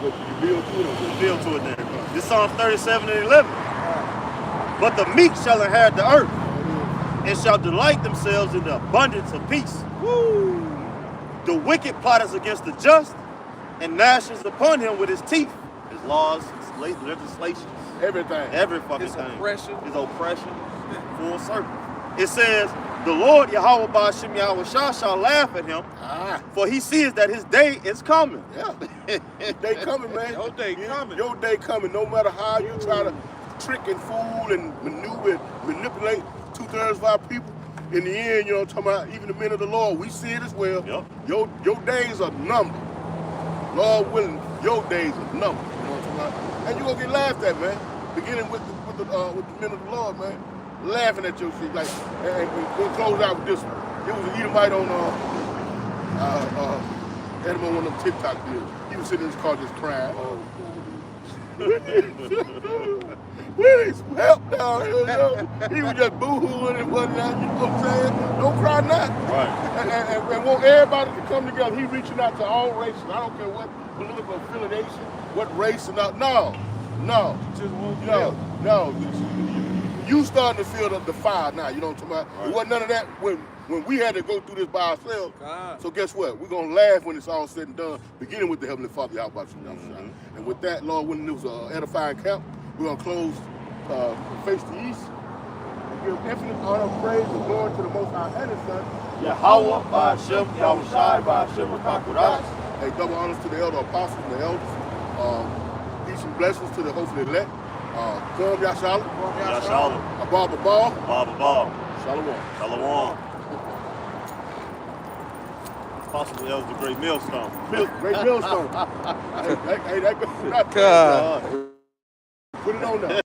What, you build to it or We'll build to it then. This Psalms 37 and 11. But the meek shall inherit the earth, and shall delight themselves in the abundance of peace. Woo! The wicked plotteth against the just, and gnashes upon him with his teeth. His laws, his legislation, everything. every fucking His thing. oppression. His oppression, full circle. It says, the Lord Yahweh Ba'ashem Yahweh Shah shall laugh at him, for he sees that his day is coming. Yeah. They coming, man. Your day coming. Your day coming. No matter how you try to trick and fool and maneuver, manipulate 2/3 of our people, in the end, you know what I'm talking about, even the men of the Lord, we see it as well. Yep. Your days are numbered. Lord willing, your days are numbered. You know what I'm talking about? And you're going to get laughed at, man. Beginning with the men of the Lord, man. Laughing at your shit. Like, and we'll close out with this one. There was an Edomite on one of them TikTok deals. He was sitting in his car just crying. We need some help down here, you know. He was just boo-hooing and whatnot, you know what I'm saying? Don't cry now. Right. And want everybody to come together. He reaching out to all races. I don't care what political affiliation, what race or not. No. Just won't No. You starting to feel the fire now, you know what I'm talking about? Right. It wasn't none of that when we had to go through this by ourselves. God. So guess what? We're going to laugh when it's all said and done, beginning with the Heavenly Father, Yahweh Shalom. And with that, Lord, when it was an edifying camp, we're going to close face to east and give infinite honor, praise, and glory to the Most High and His Son, Yahweh Ba'ashem Yahweh Shai Ba'ashem Rakakudas. Hey, double honors to the elder apostles and the elders. Peace and blessings to the hopefully elect. Kwam Yashala. Yashala. Abba Ball. Baba. Shalom. Shalom. Possibly that was the great millstone. Great millstone. Hey, that God. put it on there.